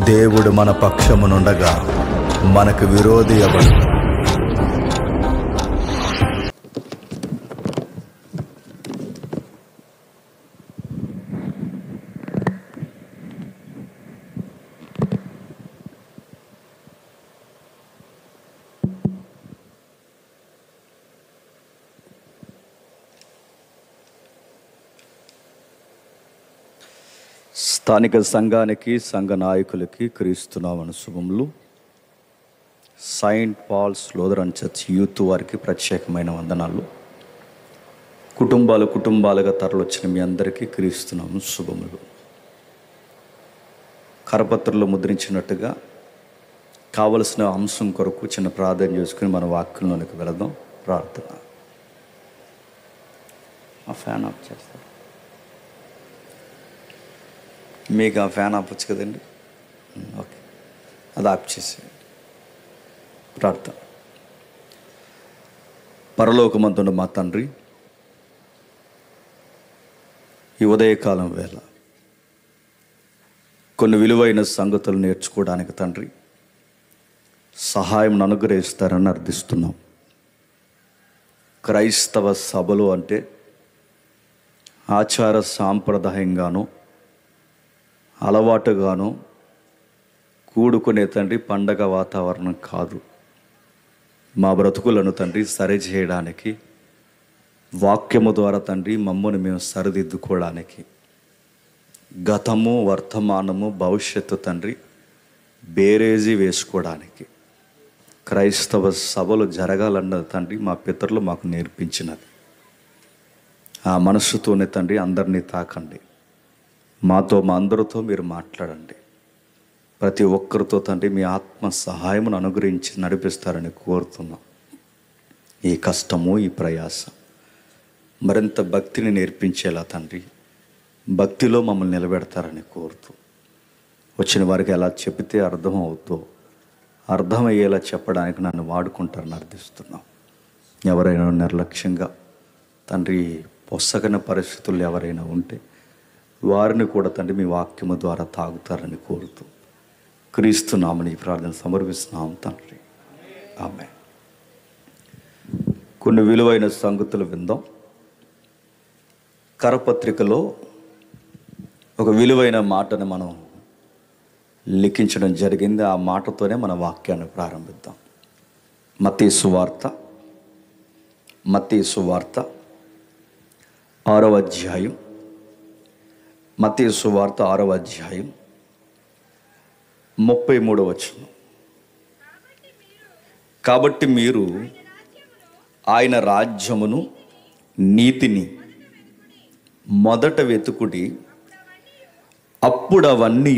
దేవుడు మన పక్షమునుండగా మనకు విరోధి ఎవడు? స్థానిక సంఘానికి, సంఘ నాయకులకి క్రీస్తునామన శుభములు. Saint Paul's Lutheran Church youth వారికి ప్రత్యేకమైన వందనాలు. కుటుంబాలుగా తరలొచ్చిన మీ అందరికీ క్రీస్తునామన శుభములు. కరపత్రంలో ముద్రించినట్టుగా కావలసిన అంశం కొరకు చిన్న ప్రార్థన చేసుకుని మన వాక్యంలోనికి వెళదాం. ప్రార్థన. ఆ ఫ్యాన్ ఆఫ్ చేస్తారు. మీకు ఆ ఫ్యాన్ ఆపచ్చు కదండి. ఓకే, అది ఆఫ్ చేసేయండి. ప్రార్థన. పరలోకమందున్న మా తండ్రి, ఈ ఉదయకాలం వేళ కొన్ని విలువైన సంగతులు నేర్చుకోవడానికి తండ్రి సహాయం అనుగ్రహిస్తారని అర్థిస్తున్నాం. క్రైస్తవ సభలు అంటే ఆచార సాంప్రదాయంగానూ అలవాటుగాను కూడుకునే తండ్రి పండగ వాతావరణం కాదు. మా బ్రతుకులను తండ్రి సరిచేయడానికి, వాక్యము ద్వారా తండ్రి మమ్మల్ని మేము సరిదిద్దుకోవడానికి, గతము వర్తమానము భవిష్యత్తు తండ్రి బేరేజీ వేసుకోవడానికి క్రైస్తవ సభలు జరగాలన్నది తండ్రి మా పితరులు మాకు నేర్పించినది. ఆ మనస్సుతోనే తండ్రి అందరినీ తాకండి. మాతో, మా అందరితో మీరు మాట్లాడండి. ప్రతి ఒక్కరితో తండ్రి మీ ఆత్మ సహాయమును అనుగ్రహించి నడిపిస్తారని కోరుతున్నాం. ఈ కష్టము, ఈ ప్రయాస మరింత భక్తిని నేర్పించేలా తండ్రి భక్తిలో మమ్మల్ని నిలబెడతారని కోరుతూ, వచ్చిన వారికి ఎలా చెబితే అర్థమవుతో అర్థమయ్యేలా చెప్పడానికి నన్ను వాడుకుంటారని అర్థిస్తున్నాం. ఎవరైనా నిర్లక్ష్యంగా తండ్రి పొసగని పరిస్థితులు ఎవరైనా ఉంటే వారిని కూడా తండ్రి మీ వాక్యము ద్వారా తాగుతారని కోరుతూ క్రీస్తునామని ప్రార్థన సమర్పిస్తున్నాం తండ్రి. ఆమేన్. కొన్ని విలువైన సంగతులు విందాం. కరపత్రికలో ఒక విలువైన మాటను మనం లిఖించడం జరిగింది. ఆ మాటతోనే మన వాక్యాన్ని ప్రారంభిద్దాం. మత్తయి సువార్త 6వ అధ్యాయం. మత్తయి సువార్త 6వ అధ్యాయం 33వ వచనం. కాబట్టి మీరు ఆయన రాజ్యమును నీతిని మొదట వెతుకుడి, అప్పుడు అవన్నీ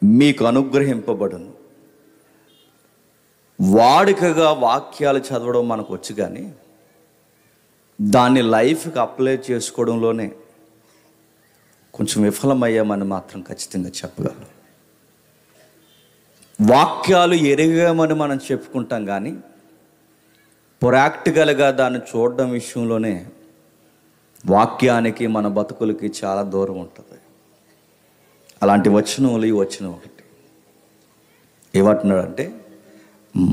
మీకు అనుగ్రహింపబడును. వాడుకగా వాక్యాలు చదవడం మనకు వచ్చు, కానీ దాన్ని లైఫ్కి అప్లై చేసుకోవడంలోనే కొంచెం విఫలమయ్యామని మాత్రం ఖచ్చితంగా చెప్పగలం. వాక్యాలు ఎరిగామని మనం చెప్పుకుంటాం, కానీ ప్రాక్టికల్గా దాన్ని చూడడం విషయంలోనే వాక్యానికి మన బతుకులకి చాలా దూరం ఉంటుంది. అలాంటి వచనములు ఈ వచనం ఒకటి. ఏమంటున్నాడంటే,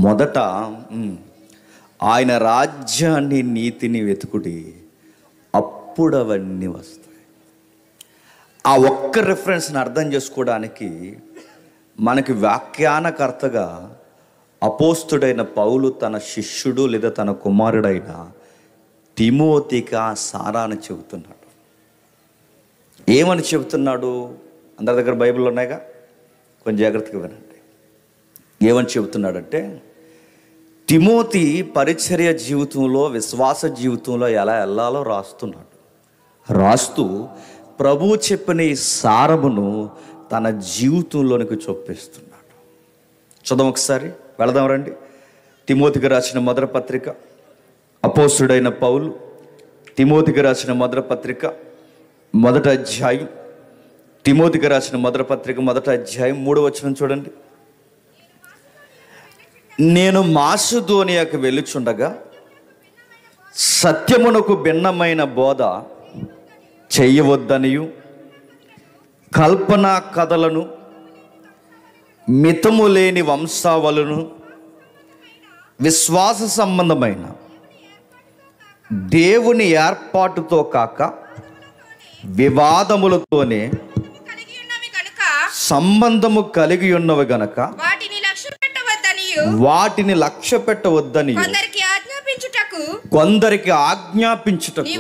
మొదట ఆయన రాజ్యాన్ని నీతిని వెతుకుడి, అప్పుడు అవన్నీ వస్తాయి. ఆ ఒక్క రిఫరెన్స్ని అర్థం చేసుకోవడానికి మనకి వ్యాఖ్యానకర్తగా అపోస్తుడైన పౌలు తన శిష్యుడు లేదా తన కుమారుడైన తిమోతికి ఆ సారాన్ని చెబుతున్నాడు. ఏమని చెబుతున్నాడు? అందరి దగ్గర బైబిల్ ఉన్నాయిగా, కొంచెం జాగ్రత్తగా వినండి. ఏమని చెబుతున్నాడంటే, తిమోతి పరిచర్య జీవితంలో, విశ్వాస జీవితంలో ఎలా వెళ్ళాలో రాస్తూ ప్రభువు చెప్పిన ఈ సారమును తన జీవితంలోనికి చొప్పిస్తున్నాడు. చూద్దాం ఒకసారి, వెళదాం రండి. తిమోతికి రాసిన మొదటి పత్రిక, అపోస్తుడైన పౌలు తిమోతికి రాసిన మొదటి పత్రిక 1వ అధ్యాయం. తిమోతికి రాసిన మొదటి పత్రిక 1వ అధ్యాయం 3వ వచనం చూడండి. నేను మాసిదోనియాకు వెళ్ళుచుండగా సత్యమునకు భిన్నమైన బోధ చేయవద్దనియు, కల్పనా కథలను మితము లేని వంశావళును, విశ్వాస సంబంధమైన దేవుని ఏర్పాటుతో కాక వివాదములతోనే సంబంధము కలిగి ఉన్నవి గనక వాటిని లక్ష్య పెట్టవద్దని కొందరికి ఆజ్ఞాపించుటకు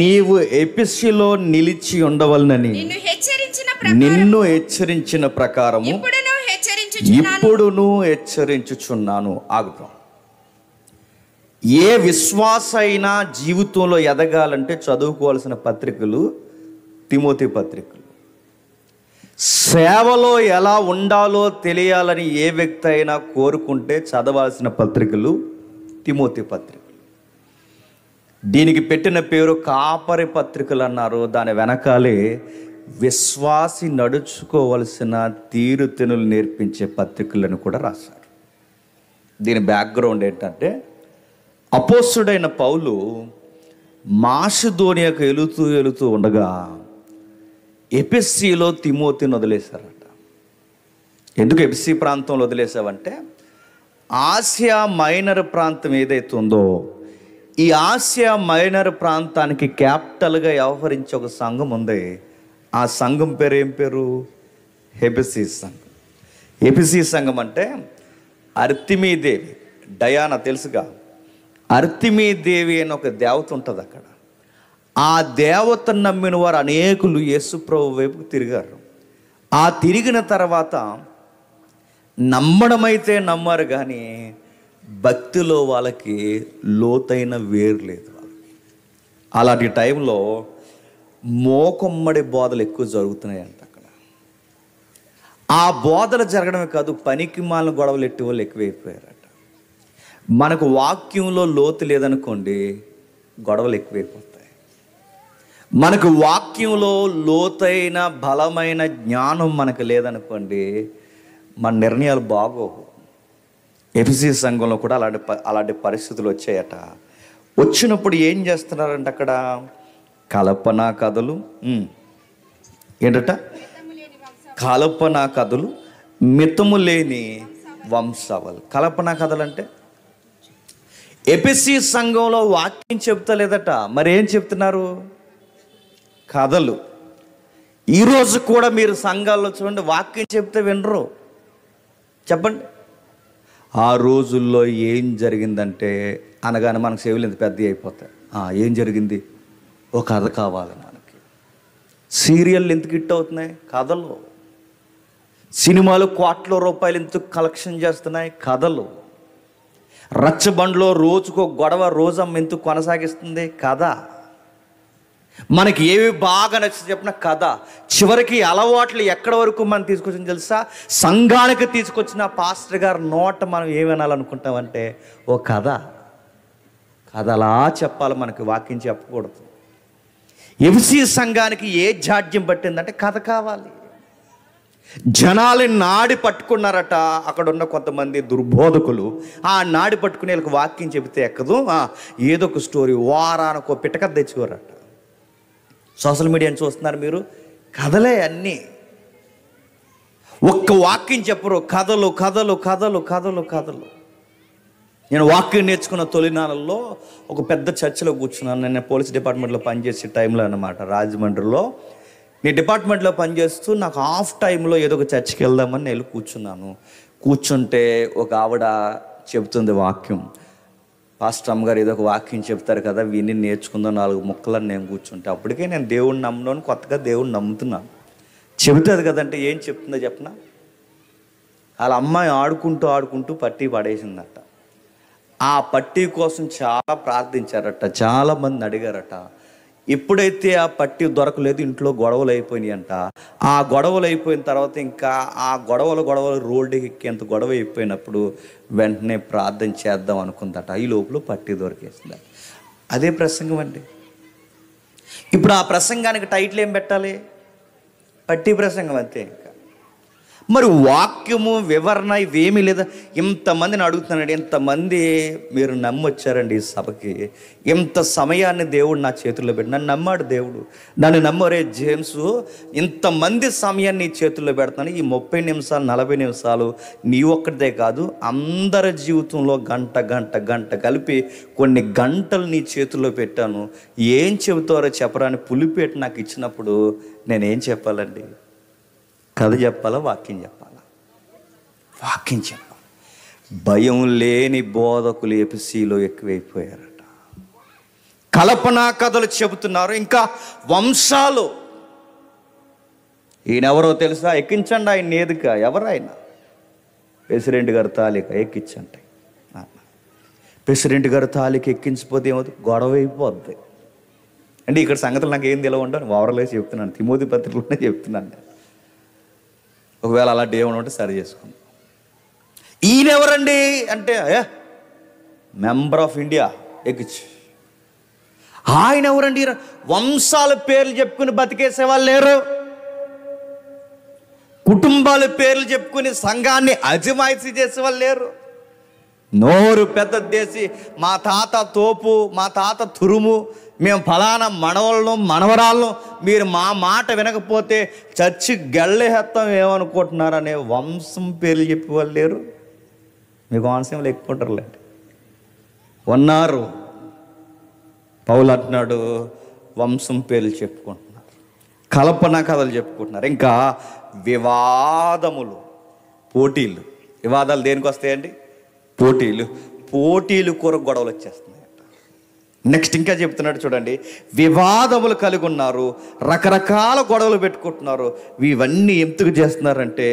నీవు ఎఫెసులో నిలిచి ఉండవలనని నిన్ను హెచ్చరించిన ప్రకారము ఇప్పుడును హెచ్చరించుచున్నాను. ఆగుతాం. ఏ విశ్వాస అయినా జీవితంలో ఎదగాలంటే చదువుకోవాల్సిన పత్రికలు తిమోతి పత్రికలు. సేవలో ఎలా ఉండాలో తెలియాలని ఏ వ్యక్తి అయినా కోరుకుంటే చదవాల్సిన పత్రికలు తిమోతి పత్రికలు. దీనికి పెట్టిన పేరు కాపరి పత్రికలు అన్నారు. దాని వెనకాలే విశ్వాసి నడుచుకోవలసిన తీరుతెనులు నేర్పించే పత్రికలను కూడా రాశారు. దీని బ్యాక్గ్రౌండ్ ఏంటంటే, అపోస్తుడైన పౌలు మాసిదోనియాకు వెళుతూ ఉండగా ఎఫెసీలో తిమోతిని వదిలేశారట. ఎందుకు ఎఫెసీ ప్రాంతంలో వదిలేసావంటే, ఆసియా మైనర్ ప్రాంతం ఏదైతే ఉందో ఈ ఆసియా మైనర్ ప్రాంతానికి క్యాపిటల్గా వ్యవహరించే ఒక సంఘం ఉంది. ఆ సంఘం పేరు ఏం పేరు? ఎఫెసీ సంఘం. ఎఫెసీ సంఘం అంటే అర్తిమీదేవి, డయానా తెలుసుగా. అర్తిమీదేవి అని ఒక దేవత ఉంటుంది అక్కడ. ఆ దేవతను నమ్మిన వారు అనేకులు యేసుప్రభు వైపుకు తిరిగారు. ఆ తిరిగిన తర్వాత నమ్మడమైతే నమ్మారు, కానీ భక్తిలో వాళ్ళకి లోతైన వేరు లేదు వాళ్ళకి. అలాంటి టైంలో మోకొమ్మడి బోధలు ఎక్కువ జరుగుతున్నాయంట అక్కడ. ఆ బోధలు జరగడమే కాదు, పనికి మాలిన గొడవలు ఎట్టి వాళ్ళు ఎక్కువైపోయారట. మనకు వాక్యంలో లోతు లేదనుకోండి, గొడవలు ఎక్కువైపోతాయి. మనకు వాక్యంలో లోతైన బలమైన జ్ఞానం మనకు లేదనుకోండి, మన నిర్ణయాలు బాగోవు. ఎఫెసీ సంఘంలో కూడా అలాంటి పరిస్థితులు వచ్చాయట. వచ్చినప్పుడు ఏం చేస్తున్నారంటే అక్కడ కల్పనా కథలు, ఏంటట కల్పనా కథలు, మితము లేని వంశావళి. కల్పనా కథలు అంటే ఎఫెసీ సంఘంలో వాక్యం చెప్తలేదట, మరి ఏం చెప్తున్నారు? కథలు. ఈరోజు కూడా మీరు సంఘాల్లో చూడండి, వాక్యం చెప్తే వినరు. చెప్పండి, ఆ రోజుల్లో ఏం జరిగిందంటే అనగానే మనకు చెవులు ఇంత పెద్దవి అయిపోతాయి. ఏం జరిగింది? ఒక కథ కావాలి మనకి. సీరియల్ ఎందుకు హిట్ అవుతున్నాయి? కథలు. సినిమాలు కోట్ల రూపాయలు ఎందుకు కలెక్షన్ చేస్తున్నాయి? కథలు. రచ్చబండ్లో రోజుకో గొడవ రోజమ్మ ఎందుకు కొనసాగిస్తుంది? కథ. మనకి ఏవి బాగా నచ్చి చెప్పిన కథ. చివరికి అలవాట్లు ఎక్కడి వరకు మనం తీసుకొచ్చింది తెలుసా? సంఘానికి తీసుకొచ్చిన పాస్టర్ గారు నోట మనం ఏమి వినాలనుకుంటామంటే ఓ కథ. కథ అలా చెప్పాలి, మనకి వాక్యం చెప్పకూడదు. ఎఫెసీ సంఘానికి ఏ జాడ్యం పట్టిందంటే కథ కావాలి. జనాలని నాడి పట్టుకున్నారట అక్కడ ఉన్న కొంతమంది దుర్బోధకులు. ఆ నాడి పట్టుకుని వీళ్ళకి వాక్యం చెబితే ఎక్కదు, ఏదో ఒక స్టోరీ వారానికి ఒక పిట్టకథ తెచ్చుకోరట. సోషల్ మీడియాని చూస్తున్నారు మీరు, కథలే అన్నీ. ఒక్క వాక్యం చెప్పరు, కథలు కథలు కథలు కథలు కథలు. నేను వాక్యం నేర్చుకున్న తొలినాళ్ళల్లో ఒక పెద్ద చర్చిలో కూర్చున్నాను. నేను పోలీస్ డిపార్ట్మెంట్లో పనిచేసే టైంలో అన్నమాట, రాజమండ్రిలో. నేను డిపార్ట్మెంట్లో పనిచేస్తూ నాకు హాఫ్ టైంలో ఏదో ఒక చర్చికి వెళ్దామని నేను కూర్చున్నాను. కూర్చుంటే ఒక ఆవిడ చెబుతుంది వాక్యం. పాస్టర్ అమ్మగారు ఏదో ఒక వాక్యం చెప్తారు కదా, విని నేర్చుకుందాం 4 ముక్కలని నేను కూర్చుంటే, అప్పటికే నేను దేవుడిని నమ్మను, కొత్తగా దేవుడిని నమ్ముతున్నాను. చెబుతుంది కదంటే ఏం చెప్తుందో చెప్పనా? వాళ్ళ అమ్మాయి ఆడుకుంటూ పట్టీ పడేసిందట. ఆ పట్టీ కోసం చాలా ప్రార్థించారట, చాలామంది అడిగారట. ఎప్పుడైతే ఆ పట్టీ దొరకలేదు, ఇంట్లో గొడవలు అయిపోయినాయి అంట. ఆ గొడవలు అయిపోయిన తర్వాత ఇంకా ఆ గొడవలు రోడ్డుకి ఎక్కేంత గొడవ అయిపోయినప్పుడు వెంటనే ప్రార్థన చేద్దాం అనుకుందట. ఈ లోపల పట్టీ దొరికేసింది. అదే ప్రసంగం అండి. ఇప్పుడు ఆ ప్రసంగానికి టైటిల్ ఏం పెట్టాలి? పట్టీ ప్రసంగం అంతే. ఇంకా మరి వాక్యము వివరణ ఇవేమీ లేదా. ఇంతమందిని అడుగుతున్నాడు, ఇంతమంది మీరు నమ్మొచ్చారండి ఈ సభకి, ఇంత సమయాన్ని దేవుడు నా చేతుల్లో పెట్టి, నన్ను నమ్మాడు దేవుడు, నన్ను నమ్మరే జేమ్స్, ఇంతమంది సమయాన్ని నీ చేతుల్లో పెడతాను, ఈ 30 నిమిషాలు 40 నిమిషాలు నీ ఒక్కటిదే కాదు అందరి జీవితంలో గంట గంట గంట కలిపి కొన్ని గంటలు నీ చేతుల్లో పెట్టాను, ఏం చెబుతారో చెప్పరాని పులిపేట నాకు ఇచ్చినప్పుడు నేనేం చెప్పాలండి? కథ చెప్పాలా, వాక్యం చెప్పాలా? వాక్యం చెప్పాలి. భయం లేని బోధకులు ఎపిసిలో ఎక్కువైపోయారట. కల్పనా కథలు చెబుతున్నారు, ఇంకా వంశాలు. ఈయనెవరో తెలుసా? ఎక్కించండి ఆయన ఎదుక. ఎవరైనా ప్రెసిడెంట్ గారు తాలిక ఎక్కించండి. ప్రెసిడెంట్ గారు తాలిక ఎక్కించిపోతే ఏమవుతుంది? గొడవ అయిపోద్ది. అంటే ఇక్కడ సంగతులు నాకు ఏం తెలియ ఉండవు, ఓవర్లో చెప్తున్నాను, తిమోతి పత్రికలోనే చెప్తున్నాను. ఒకవేళ అలాంటి ఏమైనా ఉంటే సరి చేసుకోండి. ఈయనెవరండి అంటే మెంబర్ ఆఫ్ ఇండియా ఎక్కించి. ఆయన ఎవరండి? వంశాల పేర్లు చెప్పుకుని బతికేసే వాళ్ళు లేరు, కుటుంబాల పేర్లు చెప్పుకుని సంఘాన్ని అజమాయిషీ చేసే వాళ్ళు లేరు. నోరు పెద్దదేసి మా తాత తోపు, మా తాత తురుము, మేము ఫలానా మనవలను మనవరాలను, మీరు మా మాట వినకపోతే చర్చి గళ్ళేహత్తం ఏమనుకుంటున్నారనే వంశం పేర్లు చెప్పేవాళ్ళు లేరు. మీకు వంశంలో ఎక్కుంటారులేండి, ఉన్నారు. పౌలు అంటున్నాడు, వంశం పేర్లు చెప్పుకుంటున్నారు, కల్పన కథలు చెప్పుకుంటున్నారు, ఇంకా వివాదములు, పోటీలు. వివాదాలు దేనికి వస్తాయండి? పోటీలు కొరకు గొడవలు వచ్చేస్తున్నాయట. నెక్స్ట్ ఇంకా చెప్తున్నాడు చూడండి, వివాదములు కలిగి ఉన్నారు, రకరకాల గొడవలు పెట్టుకుంటున్నారు. ఇవన్నీ ఎందుకు చేస్తున్నారంటే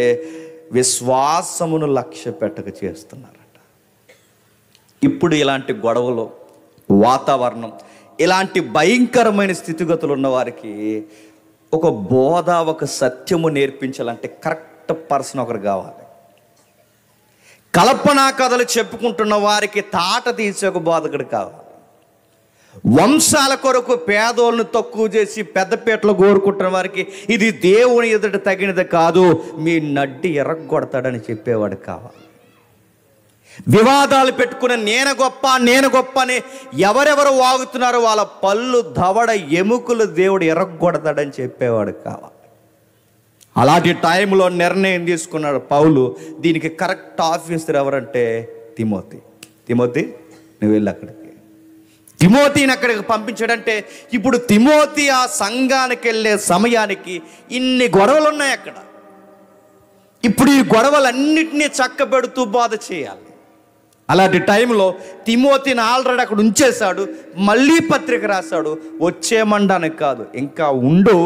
విశ్వాసమును లక్ష్య పెట్టక చేస్తున్నారట. ఇప్పుడు ఇలాంటి గొడవలు, వాతావరణం, ఇలాంటి భయంకరమైన స్థితిగతులు ఉన్న వారికి ఒక బోధ, ఒక సత్యము నేర్పించాలంటే కరెక్ట్ పర్సన్ ఒకరు కావాలి. కల్పనా కథలు చెప్పుకుంటున్న వారికి తాట తీసే ఒక బోధకుడు కావాలి. వంశాల కొరకు పేదోళ్ళను తక్కువ చేసి పెద్దపేటలో కోరుకుంటున్న వారికి ఇది దేవుని ఎదుట తగినది కాదు, మీ నడ్డి ఎర్రగొడతాడని చెప్పేవాడు కావాలి. వివాదాలు పెట్టుకుని నేను గొప్ప అని ఎవరెవరు వాగుతున్నారో వాళ్ళ పళ్ళు దవడ ఎముకలు దేవుడు ఎర్రగొడతాడని చెప్పేవాడు కావాలి. అలాంటి టైంలో నిర్ణయం తీసుకున్నాడు పౌలు. దీనికి కరెక్ట్ ఆఫీసర్ ఎవరంటే తిమోతి. నువ్వు వెళ్ళి అక్కడికి. తిమోతిని అక్కడికి పంపించాడంటే ఇప్పుడు తిమోతి ఆ సంఘానికి వెళ్ళే సమయానికి ఇన్ని గొడవలు ఉన్నాయి అక్కడ. ఇప్పుడు ఈ గొడవలన్నిటినీ చక్కబెడుతూ బోధ చేయాలి. అలాంటి టైంలో తిమోతిని ఆల్రెడీ అక్కడ ఉంచేశాడు, మళ్ళీ పత్రిక రాశాడు. వచ్చేమండానికి కాదు, ఇంకా ఉండు,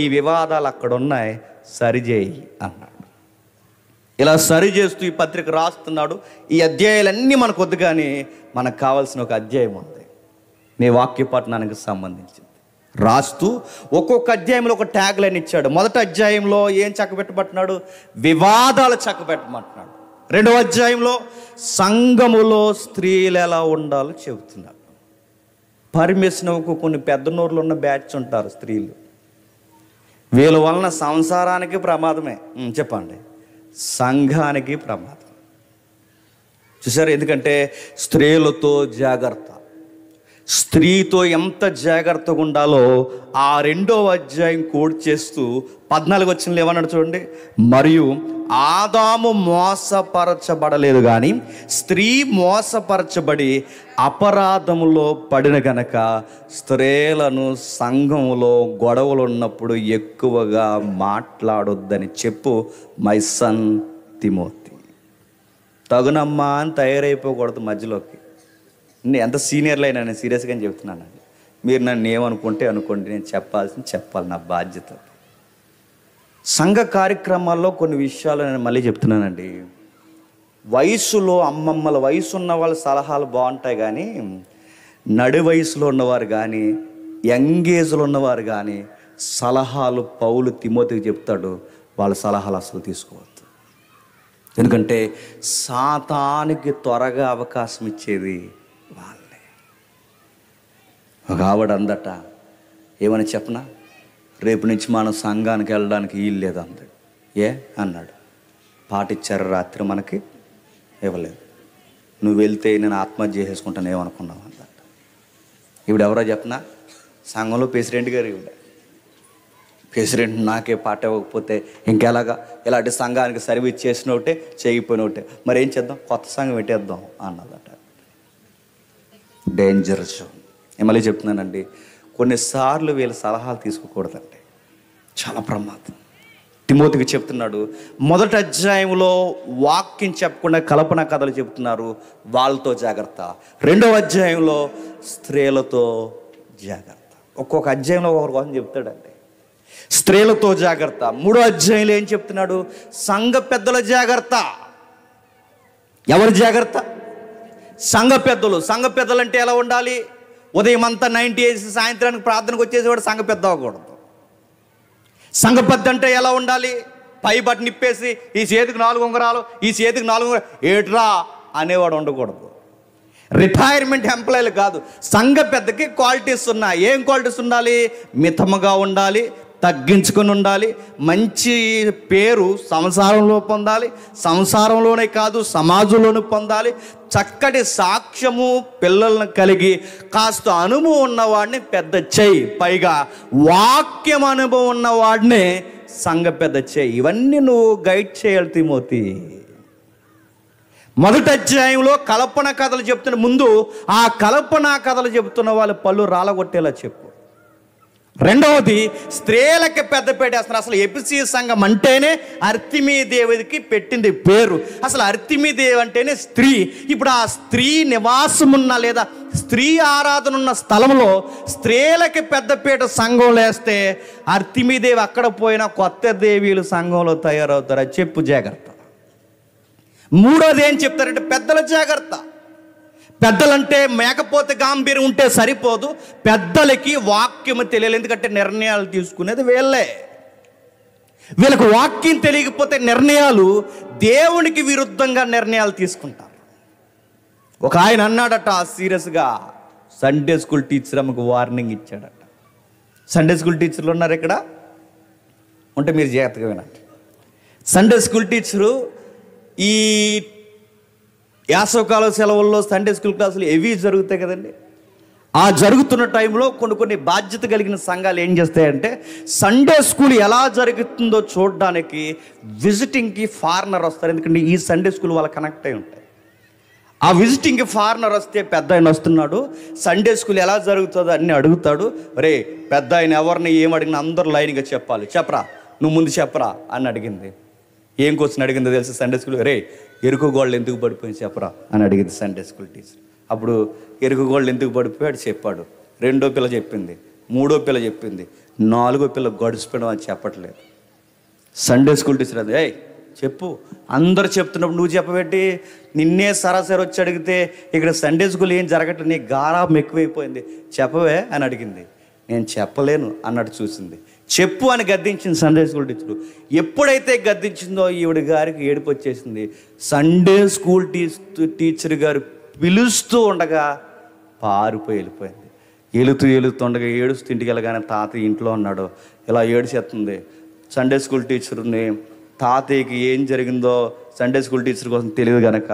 ఈ వివాదాలు అక్కడ ఉన్నాయి, సరిచేయి అన్నాడు. ఇలా సరి చేస్తూ ఈ పత్రిక రాస్తున్నాడు. ఈ అధ్యాయాలన్నీ మనకు వద్దు, కానీ మనకు కావాల్సిన ఒక అధ్యాయం ఉంది, నీ వాక్య పఠనానికి సంబంధించింది. రాస్తూ ఒక్కొక్క అధ్యాయంలో ఒక ట్యాగ్ లైన్ ఇచ్చాడు. మొదటి అధ్యాయంలో ఏం చక్కబెట్టమంటున్నాడు? వివాదాలు చక్కబెట్టమంటున్నాడు. రెండవ అధ్యాయంలో సంఘములో స్త్రీలు ఎలా ఉండాలో చెబుతున్నాడు. పర్మిషన్ కొన్ని పెద్ద నోర్లు ఉన్న బ్యాచ్ ఉంటారు స్త్రీలు, వీళ్ళ వలన సంసారానికి ప్రమాదమే, చెప్పండి, సంఘానికి ప్రమాదం. చూసారు? ఎందుకంటే స్త్రీలతో జాగ్రత్త, స్త్రీతో ఎంత జాగ్రత్తగా ఉండాలో ఆ 2వ అధ్యాయం కోడ్ చేస్తూ 14 వచనంలో ఏమన్నాడు చూడండి. మరియు ఆదాము మోసపరచబడలేదు, కానీ స్త్రీ మోసపరచబడి అపరాధములో పడిన గనక స్త్రీలను సంఘములో గొడవలు ఉన్నప్పుడు ఎక్కువగా మాట్లాడొద్దని చెప్పు, మై సన్ తిమోతి. తగునమ్మా అని తయారైపోకూడదు మధ్యలోకి. నేను ఎంత సీనియర్లు అయినా నేను సీరియస్గా చెప్తున్నానండి. మీరు నన్ను ఏమనుకుంటే అనుకోండి, నేను చెప్పాలి, నా బాధ్యత. సంఘ కార్యక్రమాల్లో కొన్ని విషయాలు నేను మళ్ళీ చెప్తున్నానండి. వయసులో అమ్మమ్మల వయసు ఉన్న వాళ్ళ సలహాలు బాగుంటాయి, కానీ నడి వయసులో ఉన్నవారు కానీ యంగ్ ఏజ్లో ఉన్నవారు కానీ సలహాలు పౌలు తిమోతికి చెప్తాడు, వాళ్ళ సలహాలు అసలు తీసుకోవద్దు. ఎందుకంటే సాతానికి త్వరగా అవకాశం ఇచ్చేది వాళ్ళే. ఒక ఆవిడ అందట, ఏమని చెప్పనా, రేపు నుంచి మనం సంఘానికి వెళ్ళడానికి వీలు లేదు అంది. ఏ అన్నాడు, పాట ఇచ్చారు రాత్రి, మనకి ఇవ్వలేదు. నువ్వు వెళ్తే నేను ఆత్మహత్య చేసేసుకుంటాను ఏమనుకున్నావు అన్నట్టు. ఈవిడ ఎవరో చెప్పనా? సంఘంలో ప్రెసిడెంట్ గారు. ఈవిడ ప్రెసిడెంట్ నాకే పాట ఇవ్వకపోతే ఇంకెలాగా, ఇలాంటి సంఘానికి సర్వీస్ చేసిన ఒకటే చేయకపోయిన ఒకటే, మరి ఏం చేద్దాం, కొత్త సంఘం పెట్టేద్దాం అన్నదట. Danger zone. నేను మళ్ళీ చెప్తున్నానండి, కొన్నిసార్లు వీళ్ళ సలహాలు తీసుకోకూడదండి, చాలా ప్రమాదం. తిమోతికి చెప్తున్నాడు, మొదటి అధ్యాయంలో వాక్యం చెప్పకుండా కల్పన కథలు చెప్తున్నారు, వాళ్ళతో జాగ్రత్త. రెండవ అధ్యాయంలో స్త్రీలతో జాగ్రత్త. ఒక్కొక్క అధ్యాయంలో ఒకరి కోసం చెప్తాడండి. స్త్రీలతో జాగ్రత్త. మూడో అధ్యాయంలో ఏం చెప్తున్నాడు? సంఘ పెద్దల జాగ్రత్త. ఎవరి జాగ్రత్త? సంఘ పెద్దలు. సంఘ పెద్దలు అంటే ఎలా ఉండాలి? ఉదయం అంతా 90 వేసి సాయంత్రానికి ప్రార్థనకు వచ్చేసేవాడు సంఘ పెద్ద అవ్వకూడదు. సంఘ పెద్ద అంటే ఎలా ఉండాలి? పై బట్టను నిప్పేసి ఈ చేతికి 4 ఉంగరాలు, ఈ చేతికి 4 ఉంగరాలు ఏట్రా అనేవాడు ఉండకూడదు. రిటైర్మెంట్ ఎంప్లాయీలు కాదు. సంఘ పెద్దకి క్వాలిటీస్ ఉన్నాయి. ఏం క్వాలిటీస్ ఉండాలి? మితముగా ఉండాలి, తగ్గించుకొని ఉండాలి, మంచి పేరు సంసారంలో పొందాలి, సంసారంలోనే కాదు సమాజంలోనూ పొందాలి, చక్కటి సాక్ష్యము పిల్లలను కలిగి కాస్త అనుభవం ఉన్నవాడిని పెద్ద చెయ్యి, పైగా వాక్యం అనుభవం ఉన్నవాడిని సంఘ పెద్ద చెయ్యి. ఇవన్నీ నువ్వు గైడ్ చేయాలి తిమోతి. మొదటి అధ్యాయంలో కల్పన కథలు చెప్తున్న ముందు ఆ కల్పన కథలు చెబుతున్న వాళ్ళు పళ్ళు రాలగొట్టేలా చెప్పు. రెండవది, స్త్రీలకి పెద్ద పెట్టేస్తున్నారు. అసలు ఎఫెసీ సంఘం అంటేనే అర్తిమీదేవికి పెట్టింది పేరు. అసలు అర్తిమీదేవి అంటేనే స్త్రీ. ఇప్పుడు ఆ స్త్రీ నివాసం ఉన్న లేదా స్త్రీ ఆరాధన ఉన్న స్థలంలో స్త్రీలకి పెద్దపీట సంఘం లేస్తే అర్తిమీదేవి అక్కడ పోయినా కొత్త దేవీలు సంఘంలో తయారవుతారు. అది చెప్పు, జాగ్రత్త. మూడోది ఏం చెప్తారంటే పెద్దల జాగ్రత్త. పెద్దలంటే మేకపోతే గాంభీర్యం ఉంటే సరిపోదు, పెద్దలకి వాక్యము తెలియాలి. ఎందుకంటే నిర్ణయాలు తీసుకునేది వీళ్ళే. వీళ్ళకు వాక్యం తెలియకపోతే నిర్ణయాలు దేవునికి విరుద్ధంగా నిర్ణయాలు తీసుకుంటారు. ఒక ఆయన అన్నాడట సీరియస్గా, సండే స్కూల్ టీచర్ ఆమెకు వార్నింగ్ ఇచ్చాడట. సండే స్కూల్ టీచర్లు ఉన్నారు ఇక్కడ ఉంటే మీరు జాగ్రత్తగా వినండి. సండే స్కూల్ టీచరు ఈ వేసవికాల సెలవుల్లో సండే స్కూల్ క్లాసులు ఏవి జరుగుతాయి కదండి. ఆ జరుగుతున్న టైంలో కొన్ని బాధ్యత కలిగిన సంఘాలు ఏం చేస్తాయంటే సండే స్కూల్ ఎలా జరుగుతుందో చూడడానికి విజిటింగ్కి ఫారినర్ వస్తారు. ఎందుకంటే ఈ సండే స్కూల్ వాళ్ళ కనెక్ట్ అయి ఉంటాయి. ఆ విజిటింగ్కి ఫారినర్ వస్తే పెద్ద ఆయన వస్తున్నాడు, సండే స్కూల్ ఎలా జరుగుతుందో అన్నీ అడుగుతాడు. రే పెద్ద ఆయన ఎవరిని ఏమడిగినా అందరూ లైన్గా చెప్పాలి, చెప్పరా నువ్వు ముందు చెప్పరా అని అడిగింది. ఏం క్వశ్చన్ అడిగిందో తెలిసి సండే స్కూల్, రే ఎరుకు గోళ్ళు ఎందుకు పడిపోయింది చెప్పరా అని అడిగింది సండే స్కూల్ టీచర్. అప్పుడు ఎరుకు గోళ్ళు ఎందుకు పడిపోయాడు చెప్పాడు. రెండో పిల్ల చెప్పింది, మూడో పిల్ల చెప్పింది, నాలుగో పిల్ల గడిచిపోవడం అని చెప్పట్లేదు. సండే స్కూల్ టీచర్ అది, ఏయ్ చెప్పు, అందరు చెప్తున్నప్పుడు నువ్వు చెప్పబెట్టి నిన్నే సరాసరి వచ్చి అడిగితే ఇక్కడ సండే స్కూల్ ఏం జరగట్లేదు, నీ గారాబం ఎక్కువైపోయింది, చెప్పవే అని అడిగింది. నేను చెప్పలేను అన్నట్టు చూసింది. చెప్పు అని గద్దించింది సండే స్కూల్ టీచరు. ఎప్పుడైతే గద్దించిందో ఈవిడ గారికి ఏడుపు వచ్చేసింది. సండే స్కూల్ టీచర్ గారు పిలుస్తూ ఉండగా పారిపోయి వెళ్ళిపోయింది. వెళుతుండగా ఏడుస్తూ ఇంటికి వెళ్ళగానే తాతయ్య ఇంట్లో ఉన్నాడు. ఇలా ఏడుచేస్తుంది. సండే స్కూల్ టీచర్ని తాతయ్యకి ఏం జరిగిందో సండే స్కూల్ టీచర్ కోసం తెలియదు కనుక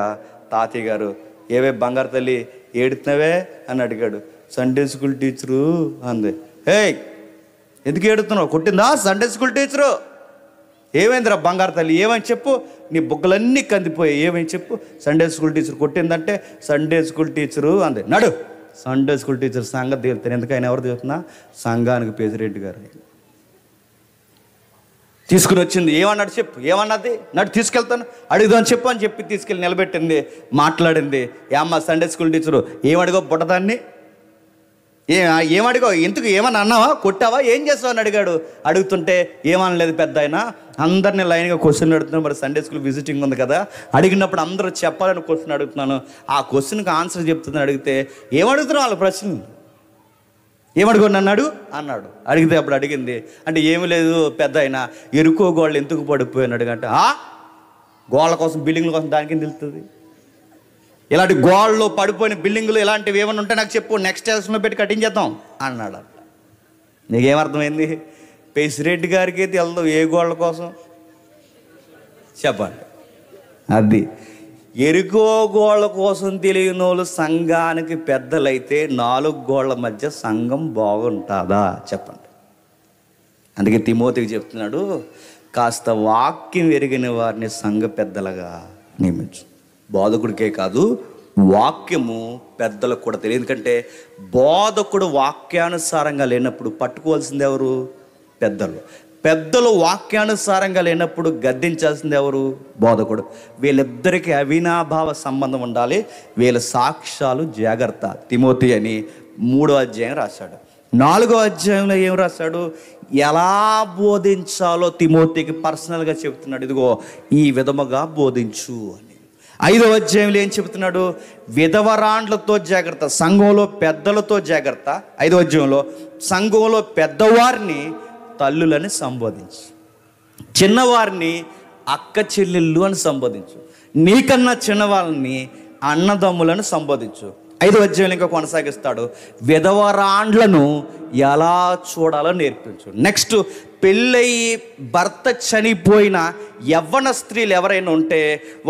తాతయ్య గారు, ఏవే బంగారు తల్లి ఏడుతున్నావే అని అడిగాడు. సండే స్కూల్ టీచరు అంది. ఏయ్ ఎందుకు ఏడుతున్నావు, కొట్టిందా సండే స్కూల్ టీచరు? ఏమైందిరా బంగారు తల్లి, ఏమని చెప్పు, నీ బుగ్గలన్నీ కందిపోయాయి, ఏమని చెప్పు. సండే స్కూల్ టీచర్ కొట్టిందంటే సండే స్కూల్ టీచరు అంది. నడు, సండే స్కూల్ టీచర్ సంగతి తేలుతాను. ఎందుకైనా ఎవరు చెప్తున్నా, సంఘానికి ప్రెసిడెంట్ గారు తీసుకుని వచ్చింది. ఏమన్నాడు చెప్పు, ఏమన్నది, నడు తీసుకెళ్తాను, అడుగుదాం చెప్పు అని చెప్పి తీసుకెళ్ళి నిలబెట్టింది, మాట్లాడింది. ఏమ్మా సండే స్కూల్ టీచరు ఏమడిగో బుట్టదాన్ని, ఏమడిగో, ఎందుకు ఏమన్నా అన్నావా, కొట్టావా, ఏం చేస్తావు అని అడిగాడు. అడుగుతుంటే ఏమనలేదు పెద్ద ఆయన, అందరినీ లైన్గా క్వశ్చన్ అడుగుతున్నాను. మరి సండే స్కూల్ విజిటింగ్ ఉంది కదా, అడిగినప్పుడు అందరూ చెప్పాలని క్వశ్చన్ అడుగుతున్నాను, ఆ క్వశ్చన్కి ఆన్సర్ చెప్తుందని అడిగితే ఏమడుగుతున్నావు వాళ్ళ ప్రశ్న, ఏమడుగో నన్ను అన్నాడు. అడిగితే అప్పుడు అడిగింది అంటే ఏమి లేదు పెద్ద ఆయన, ఎరుకో గోళ్ళు ఎందుకు పడిపోయాను అడిగంటే, గోళ్ళ కోసం బిల్డింగ్ల కోసం దానికి తెలుస్తుంది. ఇలాంటి గోళ్ళు పడిపోయిన బిల్డింగులు ఇలాంటివి ఏమైనా ఉంటే నాకు చెప్పు, నెక్స్ట్ స్టేషన్లో పెట్టి కట్టించేద్దాం అన్నాడు. నీకేమర్థమైంది? ప్రెసిడెంట్ గారికి వెళ్దాం ఏ గోళ్ళ కోసం చెప్పండి. అది ఎరుకో గోళ్ళ కోసం తెలియని వాళ్ళు సంఘానికి పెద్దలైతే 4 గోళ్ళ మధ్య సంఘం బాగుంటుందా చెప్పండి. అందుకే తిమోతికి చెప్తున్నాడు, కాస్త వాక్యం ఎరిగిన వారిని సంఘ పెద్దలుగా నియమించు. బోధకుడికే కాదు, వాక్యము పెద్దలకు కూడా తెలియదు. ఎందుకంటే బోధకుడు వాక్యానుసారంగా లేనప్పుడు పట్టుకోవాల్సింది ఎవరు? పెద్దలు. పెద్దలు వాక్యానుసారంగా లేనప్పుడు గద్దించాల్సింది ఎవరు? బోధకుడు. వీళ్ళిద్దరికీ అవినాభావ సంబంధం ఉండాలి. వీళ్ళ సాక్ష్యాలు జాగ్రత్త. తిమోతి అని 3వ అధ్యాయం రాశాడు. 4వ అధ్యాయంలో ఏం రాశాడు? ఎలా బోధించాలో తిమోతికి పర్సనల్గా చెప్తున్నాడు. ఇదిగో ఈ విధముగా బోధించు అని. 5వ అధ్యాయంలో ఏం చెబుతున్నాడు? విధవరాండ్లతో జాగ్రత్త, సంఘంలో పెద్దలతో జాగ్రత్త. 5వ అధ్యాయంలో సంఘంలో పెద్దవారిని తల్లులని సంబోధించు, చిన్నవారిని అక్క చెల్లెళ్ళు అని సంబోధించు, నీకన్నా చిన్నవాళ్ళని అన్నదమ్ములను సంబోధించు. 5వ అధ్యాయంలో ఇంకా కొనసాగిస్తాడు, విధవరాండ్లను ఎలా చూడాలో నేర్పించు. నెక్స్ట్, పెళ్ళయి భర్త చనిపోయిన యవ్వన స్త్రీలు ఎవరైనా ఉంటే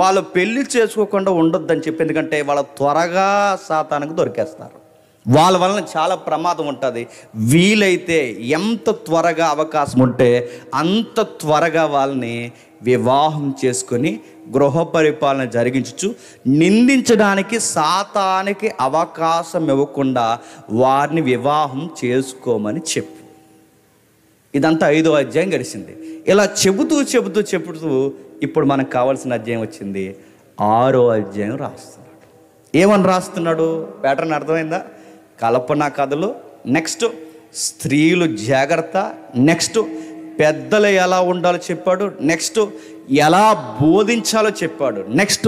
వాళ్ళు పెళ్లి చేసుకోకుండా ఉండొద్దని చెప్పి, ఎందుకంటే వాళ్ళ త్వరగా సాతానికి దొరికేస్తారు. వాళ్ళ వలన చాలా ప్రమాదం ఉంటుంది. వీలైతే ఎంత త్వరగా అవకాశం ఉంటే అంత త్వరగా వాళ్ళని వివాహం చేసుకొని గృహ పరిపాలన జరిగించచ్చు. నిందించడానికి సాతానికి అవకాశం ఇవ్వకుండా వారిని వివాహం చేసుకోమని చెప్పు. ఇదంతా 5వ అధ్యాయం గడిచింది. ఇలా చెబుతూ ఇప్పుడు మనకు కావాల్సిన అధ్యాయం వచ్చింది. 6వ అధ్యాయం రాస్తున్నాడు. ఏమని రాస్తున్నాడు? ప్యాటర్న్ అర్థమైందా? కల్పనా కథలు, నెక్స్ట్ స్త్రీలు జాగ్రత్త, నెక్స్ట్ పెద్దలు ఎలా ఉండాలో చెప్పాడు, నెక్స్ట్ ఎలా బోధించాలో చెప్పాడు. నెక్స్ట్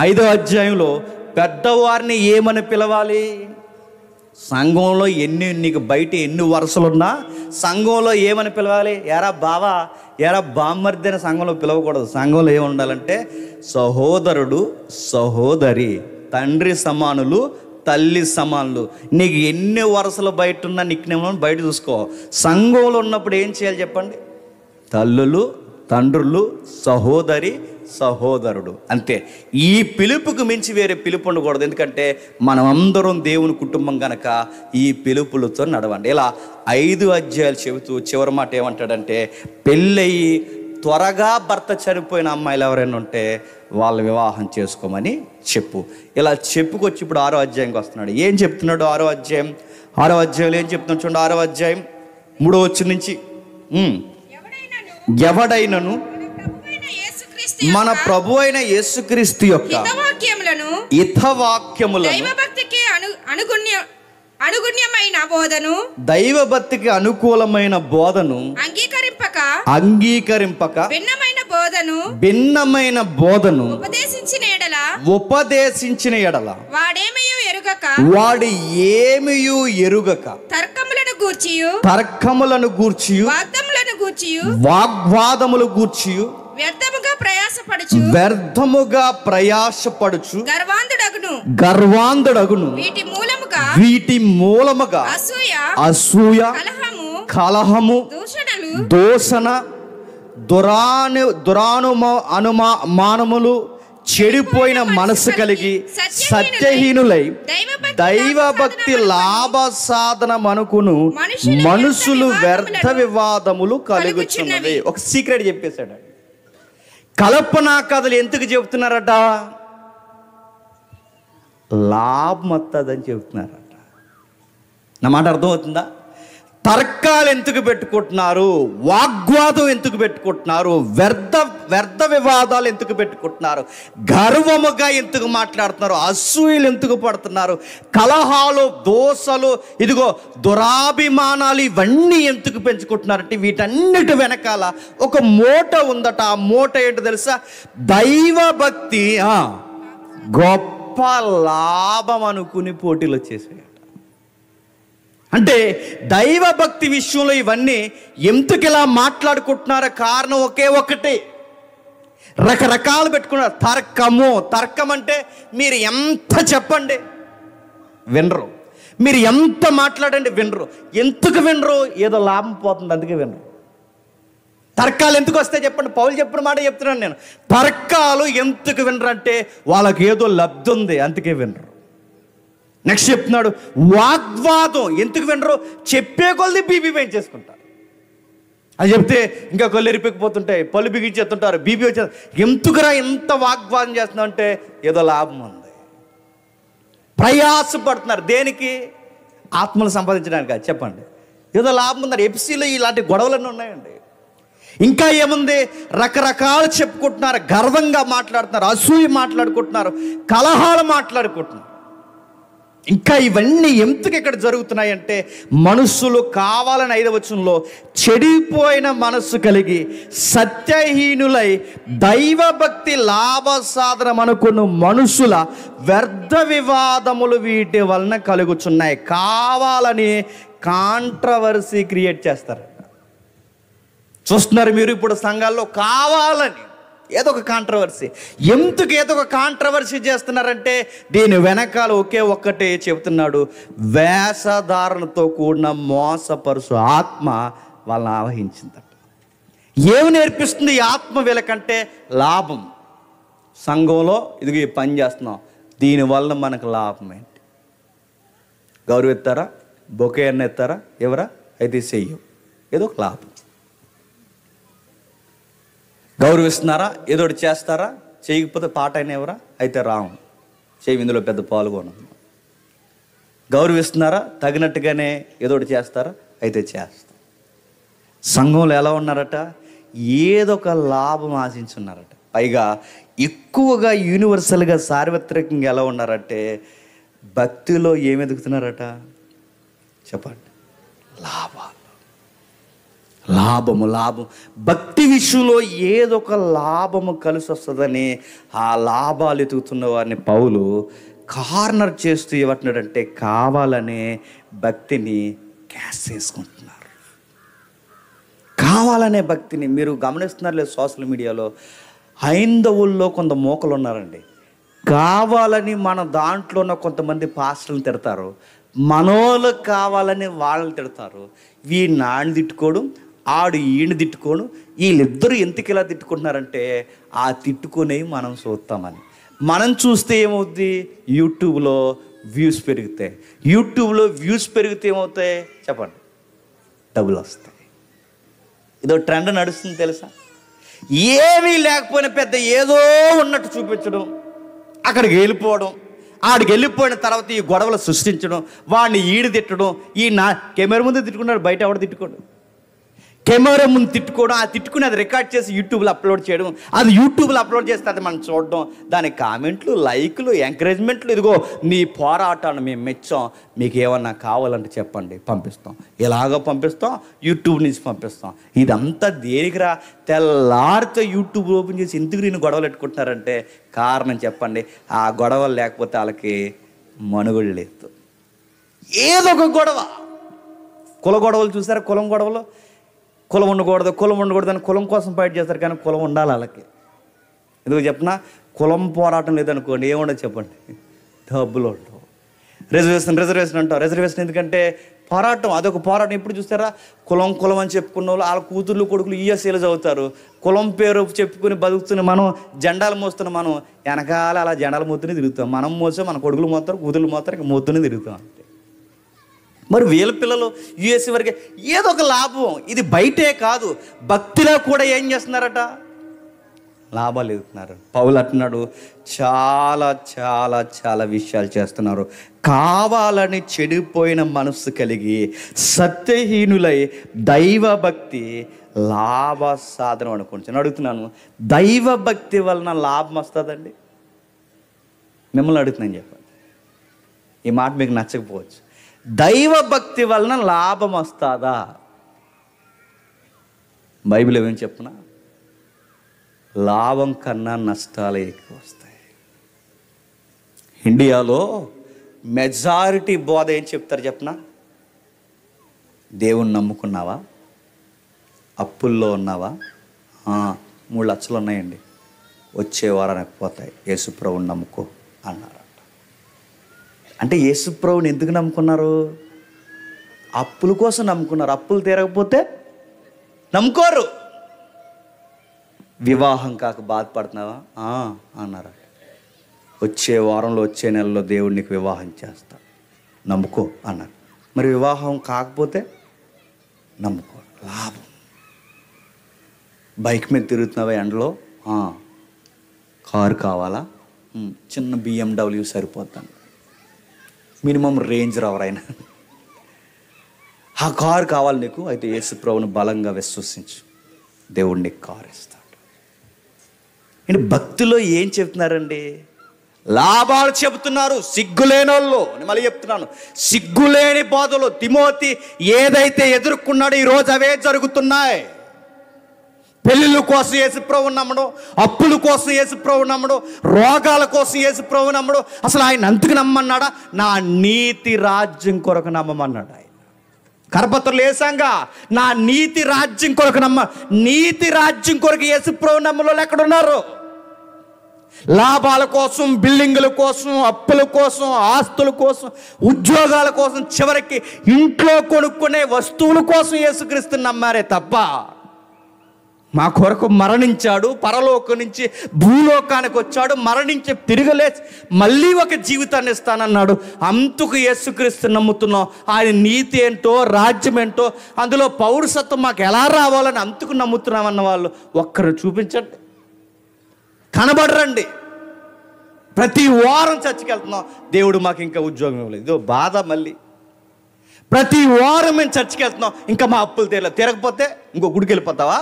5వ అధ్యాయంలో పెద్దవారిని ఏమని పిలవాలి? సంఘంలో నీకు బయట ఎన్ని వరుసలున్నా సంఘంలో ఏమని పిలవాలి? ఎరా బావా, ఎరా బామ్మర్ది అని సంఘంలో పిలవకూడదు. సంఘంలో ఏమి ఉండాలంటే సహోదరుడు, సహోదరి, తండ్రి సమానులు, తల్లి సమానులు. నీకు ఎన్ని వరుసలు బయట ఉన్నా నిక్నేమో బయట చూసుకో. సంఘంలో ఉన్నప్పుడు ఏం చేయాలి చెప్పండి? తల్లులు, తండ్రులు, సహోదరి, సహోదరుడు, అంతే. ఈ పిలుపుకు మించి వేరే పిలుపు ఉండకూడదు. ఎందుకంటే మనం అందరం దేవుని కుటుంబం కనుక ఈ పిలుపులతో నడవండి. ఇలా 5 అధ్యాయాలు చెబుతూ చివరి మాట ఏమంటాడంటే, పెళ్ళయి త్వరగా భర్త చనిపోయిన అమ్మాయిలు ఎవరైనా ఉంటే వాళ్ళ వివాహం చేసుకోమని చెప్పు. ఇలా చెప్పుకొచ్చి ఇప్పుడు 6వ అధ్యాయంకి వస్తున్నాడు. ఏం చెప్తున్నాడు? 6వ అధ్యాయంలో ఏం చెప్తున్నాడు చూడండి. 6వ అధ్యాయం 3వ వచనం నుంచి, ఎవడైనను మన ప్రభు అయిన యేసుక్రీస్తు యొక్క హితవాక్యములను అనుగుణ్యమైన బోధను, దైవభక్తికి అనుకూలమైన బోధను అంగీకరింపక భిన్నమైన బోధను ఉపదేశించిన ఎడల వాడు ఏమియు ఎరుగక తర్కములను గూర్చియు వాగ్వాదములు గూర్చియు వ్యర్థముగా ప్రయాసపడుచు గర్వాంధుడగును. వీటి మూలముగా అసూయ, కలహము, దూషణ, అనుమానములు, చెడిపోయిన మనసు కలిగి సత్యహీనులై దైవభక్తి లాభ సాధనం అనుకును మనుషులు వ్యర్థ వివాదములు కలుగుచున్నవి. ఒక సీక్రెట్ చెప్పేశాడు. కల్పనా కథలు ఎందుకు చెబుతున్నారట? లాభం వస్తుందని చెబుతున్నారట. నా మాట అర్థమవుతుందా? తర్కాలు ఎందుకు పెట్టుకుంటున్నారు? వాగ్వాదం ఎందుకు పెట్టుకుంటున్నారు? వ్యర్థ వివాదాలు ఎందుకు పెట్టుకుంటున్నారు? గర్వముగా ఎందుకు మాట్లాడుతున్నారు? అసూయలు ఎందుకు పడుతున్నారు? కలహాలు, దోషలు, ఇదిగో దురాభిమానాలు, ఇవన్నీ ఎందుకు పెంచుకుంటున్నారంటే వీటన్నిటి వెనకాల ఒక మూట ఉందట. ఆ మూట ఏంటో తెలుసా? దైవభక్తి గొప్ప లాభం అనుకుని పోటీలు వచ్చేసాయి. అంటే దైవభక్తి విషయంలో ఇవన్నీ ఎందుకు ఇలా మాట్లాడుకుంటున్నారో కారణం ఒకే ఒకటి. రకరకాలు పెట్టుకున్నారు. తర్కం అంటే మీరు ఎంత చెప్పండి వినరు, మీరు ఎంత మాట్లాడండి వినరు. ఎందుకు వినరు? ఏదో లాభం పోతుంది అందుకే వినరు. తర్కాలు ఎందుకు వస్తాయి చెప్పండి? పౌలు చెప్పిన మాట చెప్తున్నాను నేను. తర్కాలు ఎందుకు వినరంటే వాళ్ళకి ఏదో లబ్ధి ఉంది, అందుకే వినరు. నెక్స్ట్ చెప్తున్నాడు, వాగ్వాదం ఎందుకు వినరు? చెప్పే కొలది బీపీ పెంచేసుకుంటారు. అది చెప్తే ఇంకా కళ్ళు ఎరిపెక్కిపోతుంటాయి, పళ్ళు బిగించేస్తుంటారు, బీపీ వచ్చే. ఎందుకురా ఎంత వాగ్వాదం చేస్తున్నావు అంటే ఏదో లాభం ఉంది. ప్రయాసపడుతున్నారు దేనికి? ఆత్మలు సంపాదించడానికి కాదు, చెప్పండి. ఏదో లాభం ఉందని. ఎఫ్సీలో ఇలాంటి గొడవలన్నీ ఉన్నాయండి. ఇంకా ఏముంది? రకరకాలు చెప్పుకుంటున్నారు, గర్వంగా మాట్లాడుతున్నారు, అసూయ మాట్లాడుకుంటున్నారు, కలహాలు మాట్లాడుకుంటున్నారు. ఇంకా ఇవన్నీ ఎందుకు ఇక్కడ జరుగుతున్నాయంటే మనుషులు కావాలని 5వ వచనంలో చెడిపోయిన మనస్సు కలిగి సత్యహీనులై దైవభక్తి లాభ సాధనం అనుకున్న మనుషుల వ్యర్థ వివాదములు వీటి వలన కలుగుచున్నాయి. కావాలని కాంట్రవర్సీ క్రియేట్ చేస్తారు. చూస్తున్నారు మీరు ఇప్పుడు సంఘాల్లో కావాలని ఏదో ఒక కాంట్రవర్సీ. ఎందుకు ఏదో ఒక కాంట్రవర్సీ చేస్తున్నారంటే దీని వెనకాల ఒకే ఒక్కటే చెబుతున్నాడు, వేషధారణతో కూడిన మోసపరుసు ఆత్మ వాళ్ళని ఆవహించిందట. ఏమి నేర్పిస్తుంది ఈ ఆత్మ వీళ్ళకంటే? లాభం. సంఘంలో ఇదిగో ఈ పని చేస్తున్నాం, దీనివల్ల మనకు లాభం ఏంటి? గౌరవ ఎత్తారా? బొకే అన్న ఎత్తారా? ఎవరా? అయితే చెయ్యం, ఏదో ఒక లాభం. గౌరవిస్తున్నారా? ఏదో ఒకటి చేస్తారా? చేయకపోతే పాట అయినా ఎవరా? అయితే రాము, చేయి, ఇందులో పెద్ద పాల్గొనము. గౌరవిస్తున్నారా? తగినట్టుగానే ఏదో ఒకటి చేస్తారా? అయితే చేస్తాం. సంఘంలో ఎలా ఉన్నారట? ఏదో ఒక లాభం ఆశించున్నారట. పైగా ఎక్కువగా యూనివర్సల్గా సార్వత్రికంగా ఎలా ఉన్నారంటే భక్తిలో ఏమి ఎదుగుతున్నారట చెప్పండి? లాభాలు. లాభము లాభం. భక్తి విషయంలో ఏదో ఒక లాభము కలిసి వస్తుందని ఆ లాభాలు ఎదుగుతున్న వారిని పౌలు కార్నర్ చేస్తూ ఏమంటున్నాడంటే కావాలనే భక్తిని క్యాష్ చేసుకుంటున్నారు. కావాలనే భక్తిని మీరు గమనిస్తున్నారు లేదు? సోషల్ మీడియాలో హైందవుల్లో కొంత మోకలు ఉన్నారండి. కావాలని మన దాంట్లో ఉన్న కొంతమంది పాస్టర్లను తిడతారు, మనోళ్ళకి కావాలని వాళ్ళని తిడతారు. వీడిని ఆడిని తిట్టుకోవడం, ఆడు ఈయన తిట్టుకోను. వీళ్ళిద్దరూ ఎందుకు ఇలా తిట్టుకుంటున్నారంటే ఆ తిట్టుకునేవి మనం చూస్తామని. మనం చూస్తే ఏమవుద్ది? యూట్యూబ్లో వ్యూస్ పెరుగుతాయి. యూట్యూబ్లో వ్యూస్ పెరిగితే ఏమవుతాయి చెప్పండి? డబ్బులు వస్తాయి. ఇదో ట్రెండ్ నడుస్తుంది తెలుసా? ఏమీ లేకపోయినా పెద్ద ఏదో ఉన్నట్టు చూపించడం, అక్కడికి వెళ్ళిపోవడం, ఆడికి వెళ్ళిపోయిన తర్వాత ఈ గొడవలు సృష్టించడం, వాడిని ఈడు తిట్టడం. ఈ కెమెరా ముందు తిట్టుకున్నాడు, బయట ఎవడు తిట్టుకోడు. కెమెరా ముందు తిట్టుకోవడం, ఆ తిట్టుకుని అది రికార్డ్ చేసి యూట్యూబ్లో అప్లోడ్ చేయడం, అది యూట్యూబ్లో అప్లోడ్ చేస్తే అది మనం చూడడం, దానికి కామెంట్లు, లైక్లు, ఎంకరేజ్మెంట్లు. ఇదిగో నీ పోరాటాన్ని మేము మెచ్చాం, మీకు ఏమన్నా కావాలంటే చెప్పండి పంపిస్తాం, ఎలాగో పంపిస్తాం, యూట్యూబ్ నుంచి పంపిస్తాం. ఇదంతా దేనికిరా? తెల్లారితో యూట్యూబ్ ఓపెన్ చేసి ఎందుకు నేను గొడవలు పెట్టుకుంటున్నారంటే కారణం చెప్పండి? ఆ గొడవలు లేకపోతే వాళ్ళకి మనుగడ లేదు. ఏదో ఒక గొడవ. కుల గొడవలు చూసారా? కులం గొడవలు. కులం ఉండకూడదు అని కులం కోసం ఫైట్ చేస్తారు, కానీ కులం ఉండాలి వాళ్ళకి. ఎందుకు చెప్పనా? కులం పోరాటం లేదనుకోండి ఏముండదు చెప్పండి? డబ్బులు ఉండవు. రిజర్వేషన్ అంటాం. రిజర్వేషన్ ఎందుకంటే పోరాటం, అదొక పోరాటం. ఇప్పుడు చూస్తారా? కులం అని చెప్పుకున్న వాళ్ళు వాళ్ళ కూతుర్లు కొడుకులు ఈఎస్ఏలు చదువుతారు. కులం పేరు చెప్పుకుని బతుకుతున్న మనం, జెండాలు మోస్తున్న మనం వెనకాల అలా జెండాలు మోస్తూనే తిరుగుతాం. మనం మోస్తే మన కొడుకులు మోస్తారు, కూతుర్లు మోస్తారు, ఇంకా మోస్తూనే తిరుగుతాం అంతే. మరి వీళ్ళ పిల్లలు యూఎస్ఏ వరకే ఏదో ఒక లాభం. ఇది బయటే కాదు, భక్తిలో కూడా ఏం చేస్తున్నారట? లాభాలు ఎదుగుతున్నారు. పౌలు అంటున్నాడు చాలా చాలా చాలా విషయాలు చేస్తున్నారు. కావాలని చెడిపోయిన మనస్సు కలిగి సత్యహీనులై దైవభక్తి లాభ సాధనం అనుకుంటున్నాను. అడుగుతున్నాను, దైవభక్తి వలన లాభం వస్తుందండి? మిమ్మల్ని అడుగుతున్నాను, చెప్పండి. ఈ మాట మీకు నచ్చకపోవచ్చు. దైవభక్తి వలన లాభం వస్తుందా? బైబిల్ ఏమేమి చెప్తున్నా? లాభం కన్నా నష్టాలే ఎక్కువ వస్తాయి. ఇండియాలో మెజారిటీ బోధ ఏం చెప్తారు చెప్పనా? దేవుణ్ణి నమ్ముకున్నావా? అప్పుల్లో ఉన్నావా? 3 లక్షలు ఉన్నాయండి, వచ్చే వారానికి పోతాయి, యేసుప్రభుని నమ్ముకో అన్నారు. అంటే యేసుప్రభుని ఎందుకు నమ్ముకున్నారు? అప్పుల కోసం నమ్ముకున్నారు. అప్పులు తీరకపోతే నమ్ముకోరు. వివాహం కాక బాధపడుతున్నావా అన్నారు. వచ్చే వారంలో వచ్చే నెలలో దేవుడు నీకు వివాహం చేస్తా, నమ్ముకో అన్నారు. మరి వివాహం కాకపోతే నమ్ముకో, లాభం. బైక్ మీద తిరుగుతున్నావా ఎండలో, కారు కావాలా, చిన్న BMW సరిపోతాను, మినిమం రేంజ్ ఎవరైనా, ఆ కారు కావాలి నీకు, అయితే యేసు ప్రభువును బలంగా విశ్వసించు, దేవుడు నీకు కారు ఇస్తాడు. అంటే భక్తిలో ఏం చెప్తున్నారండి? లాభాలు చెబుతున్నారు. సిగ్గులేనోళ్ళు, నేను మళ్ళీ చెప్తున్నాను, సిగ్గులేని బోధలు. తిమోతి ఏదైతే ఎదుర్కొన్నాడో ఈరోజు అవే జరుగుతున్నాయి. పెళ్ళిళ్ళ కోసం యేసుప్రభువు నమ్మడం, అప్పుల కోసం యేసుప్రభువు నమ్మడం, రోగాల కోసం యేసుప్రభువు నమ్మడం. అసలు ఆయన అంతకు నమ్మన్నాడా? నా నీతి రాజ్యం కొరకు నమ్మమన్నాడు ఆయన. కరపత్రలు వేసాంగా, నా నీతి రాజ్యం కొరకు నమ్మ. నీతి రాజ్యం కొరకు యేసుప్రభువు నమ్మలో ఎక్కడున్నారు? లాభాల కోసం, బిల్డింగుల కోసం, అప్పుల కోసం, ఆస్తుల కోసం, ఉద్యోగాల కోసం, చివరికి ఇంట్లో కొనుక్కునే వస్తువుల కోసం యేసుక్రీస్తుని నమ్మారే తప్ప మా కొరకు మరణించాడు, పరలోకం నుంచి భూలోకానికి వచ్చాడు, మరణించి తిరగలేసి మళ్ళీ ఒక జీవితాన్ని ఇస్తానన్నాడు, అంతకు యేసుక్రీస్తు నమ్ముతున్నాం. ఆయన నీతి ఏంటో, రాజ్యం ఏంటో, అందులో పౌరసత్వం మాకు ఎలా రావాలని అంతకు నమ్ముతున్నామన్న వాళ్ళు ఒక్కరు చూపించండి, కనబడరండి. ప్రతి వారం చర్చికి వెళ్తున్నాం, దేవుడు మాకు ఇంకా ఉద్యోగం ఇవ్వలేదు, ఇదో బాధ. మళ్ళీ ప్రతి వారం మేము చర్చికి వెళ్తున్నాం, ఇంకా మా అప్పులు తిరగకపోతే ఇంకో గుడికి వెళ్ళిపోతావా?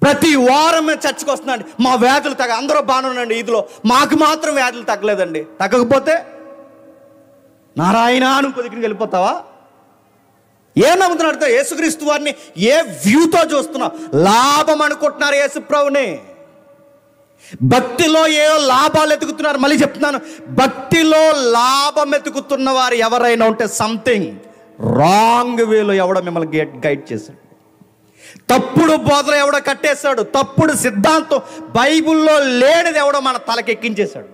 ప్రతి వారం మేము చర్చకు వస్తున్నాండి, మా వ్యాధులు అందరూ బాగానే ఉండండి ఈదులో, మాకు మాత్రం వ్యాధులు తగ్గలేదండి, తగ్గకపోతే నారాయణ అని దగ్గరికి వెళ్ళిపోతావా? ఏం నమ్ముతున్నాడు? యేసుక్రీస్తు వారిని ఏ వ్యూతో చూస్తున్నావు? లాభం అనుకుంటున్నారు యేసు ప్రభుని. భక్తిలో ఏ లాభాలు ఎతుకుతున్నారు? మళ్ళీ చెప్తున్నాను, భక్తిలో లాభం ఎతుకుతున్న వారు ఎవరైనా ఉంటే సంథింగ్ రాంగ్ వేలో ఎవడో మిమ్మల్ని గైడ్ చేశాడు, తప్పుడు బోధలు ఎవడో కట్టేశాడు, తప్పుడు సిద్ధాంతం బైబిల్లో లేనిది ఎవడో మన తలకెక్కించేశాడు.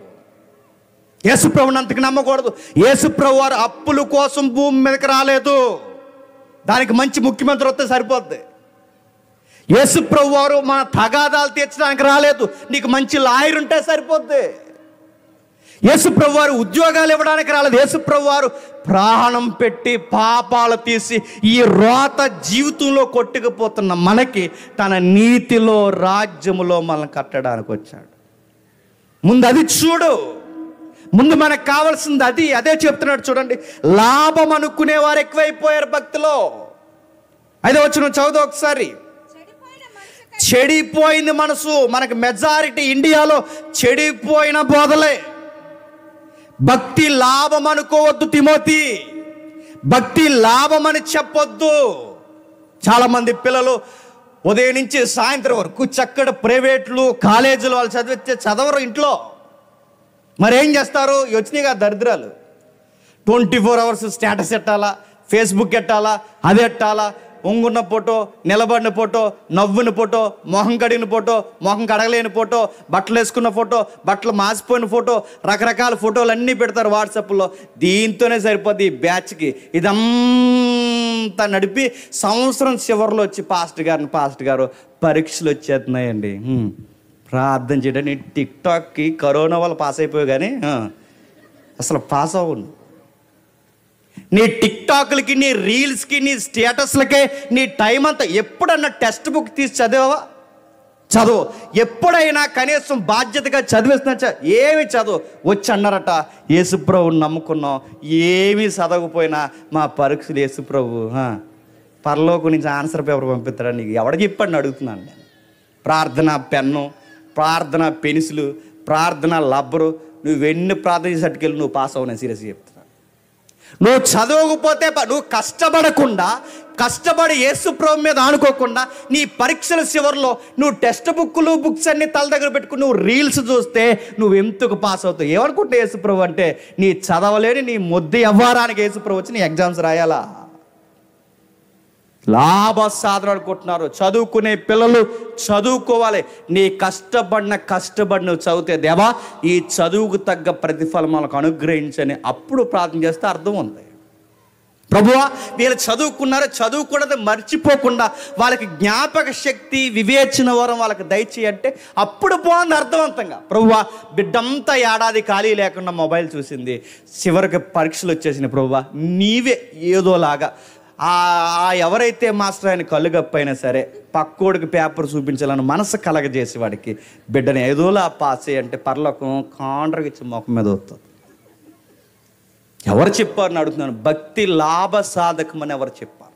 యేసుప్రభుని అంతకు నమ్మకూడదు. యేసుప్రభు వారు అప్పుల కోసం భూమి మీదకి రాలేదు, దానికి మంచి ముఖ్యమంత్రి వస్తే సరిపోద్ది. యేసుప్రభు వారు మన తగాదాలు తీర్చడానికి రాలేదు, నీకు మంచి లాయర్ ఉంటే సరిపోద్ది. యేసుప్రభు వారు ఉద్యోగాలు ఇవ్వడానికి రాలేదు, యేసుప్రభు వారు ప్రాణం పెట్టి పాపాలు తీసి ఈ రోత జీవితంలో కొట్టుకుపోతున్న మనకి తన నీతిలో రాజ్యములో మనల్ని కట్టడానికి వచ్చాడు. ముందు అది చూడు, ముందు మనకు కావాల్సింది అది. అదే చెప్తున్నాడు చూడండి, లాభం అనుకునే వారు ఎక్కువైపోయారు భక్తిలో. 5వ వచనం చదువు ఒకసారి. చెడిపోయింది మనసు. మనకు మెజారిటీ ఇండియాలో చెడిపోయిన బోధలే. భక్తి లాభం అనుకోవద్దు తిమోతి, భక్తి లాభం అని చెప్పొద్దు. చాలామంది పిల్లలు ఉదయం నుంచి సాయంత్రం వరకు చక్కటి ప్రైవేట్లు, కాలేజీలు వాళ్ళు చదవరు ఇంట్లో. మరేం చేస్తారు? వచ్చినాయిగా దరిద్రాలు. 24 hours స్టేటస్ ఎట్టాలా, ఫేస్బుక్ ఎట్టాలా, అది ఎట్టాలా, ఉంగున్న ఫోటో, నిలబడిన ఫోటో, నవ్వున ఫోటో, మొహం కడిగిన ఫోటో, మొహం కడగలేని ఫోటో, బట్టలు వేసుకున్న ఫోటో, బట్టలు మాసిపోయిన ఫోటో, రకరకాల ఫోటోలు అన్నీ పెడతారు వాట్సాప్లో. దీంతోనే సరిపోద్ది ఈ బ్యాచ్కి. ఇదంతా నడిపి సంవత్సరం చివరిలో వచ్చి పాస్టర్ గారు పరీక్షలు వచ్చేస్తున్నాయండి, ప్రార్థన చేయడానికి. టిక్టాక్కి కరోనా వల్ల పాస్ అయిపోయావు కానీ అసలు పాస్ అవ్వను. నీ టిక్టాక్లకి, నీ రీల్స్కి, నీ స్టేటస్లకే నీ టైం అంతా. ఎప్పుడన్నా టెక్స్ట్ బుక్ తీసి చదివావా? చదువు. ఎప్పుడైనా కనీసం బాధ్యతగా చదివేస్తున్నా? ఏమి చదువు. వచ్చి అన్నారట, యేసుప్రభుని నమ్ముకున్నాం, ఏమీ చదవకపోయినా మా పరీక్షలు యేసుప్రభు పరలోకం నుంచి ఆన్సర్ పేపర్ పంపిస్తారా నీకు ఎవడ చెప్పండి అడుగుతున్నాను నేను. ప్రార్థన పెన్ను, ప్రార్థన పెన్సిలు, ప్రార్థన లబ్బరు, నువ్వెన్ని ప్రార్థన చేసేట్టుకెళ్ళి నువ్వు పాస్ అవ్వు. నేను సీరియస్గా చెప్తున్నా. నువ్వు చదవకపోతే, నువ్వు కష్టపడి యేసుప్రభు మీద ఆనుకోకుండా నీ పరీక్షల చివరిలో నువ్వు టెక్స్ట్ బుక్స్ అన్ని తల దగ్గర పెట్టుకుని నువ్వు రీల్స్ చూస్తే నువ్వు ఎందుకు పాస్ అవుతావు? ఏమనుకుంటే యేసుప్రభు అంటే నీ చదవలేని నీ మొద్దు ఎవ్వరానికి యేసుప్రభు వచ్చి నీ ఎగ్జామ్స్ రాయాలా? లాభ సాధన అనుకుంటున్నారు. చదువుకునే పిల్లలు చదువుకోవాలి. నీ కష్టపడి నువ్వు చదివితే, దేవా ఈ చదువుకు తగ్గ ప్రతిఫలం మనకు అనుగ్రహించని అప్పుడు ప్రార్థన చేస్తే అర్థం ఉంది. ప్రభువా వీళ్ళు చదువుకున్నది మర్చిపోకుండా వాళ్ళకి జ్ఞాపక శక్తి వివేచన వరం వాళ్ళకి దయచేయంటే అప్పుడు బాగుంది అర్థవంతంగా. ప్రభువా బిడ్డంతా ఏడాది ఖాళీ లేకుండా మొబైల్ చూసింది, చివరికి పరీక్షలు వచ్చేసినాయి, ప్రభువా నీవే ఏదోలాగా ఎవరైతే మాస్టర్ ఆయన కళ్ళుగప్పైనా సరే పక్కోడికి పేపర్ చూపించాలని మనసు కలగజేసి వాడికి బిడ్డని ఏదోలా పాస్ అంటే పర్లోకం కాండ్రగిచ్చి ముఖం మీద వస్తుంది. ఎవరు చెప్పారని అడుగుతున్నాను. భక్తి లాభ సాధకమని ఎవరు చెప్పారు?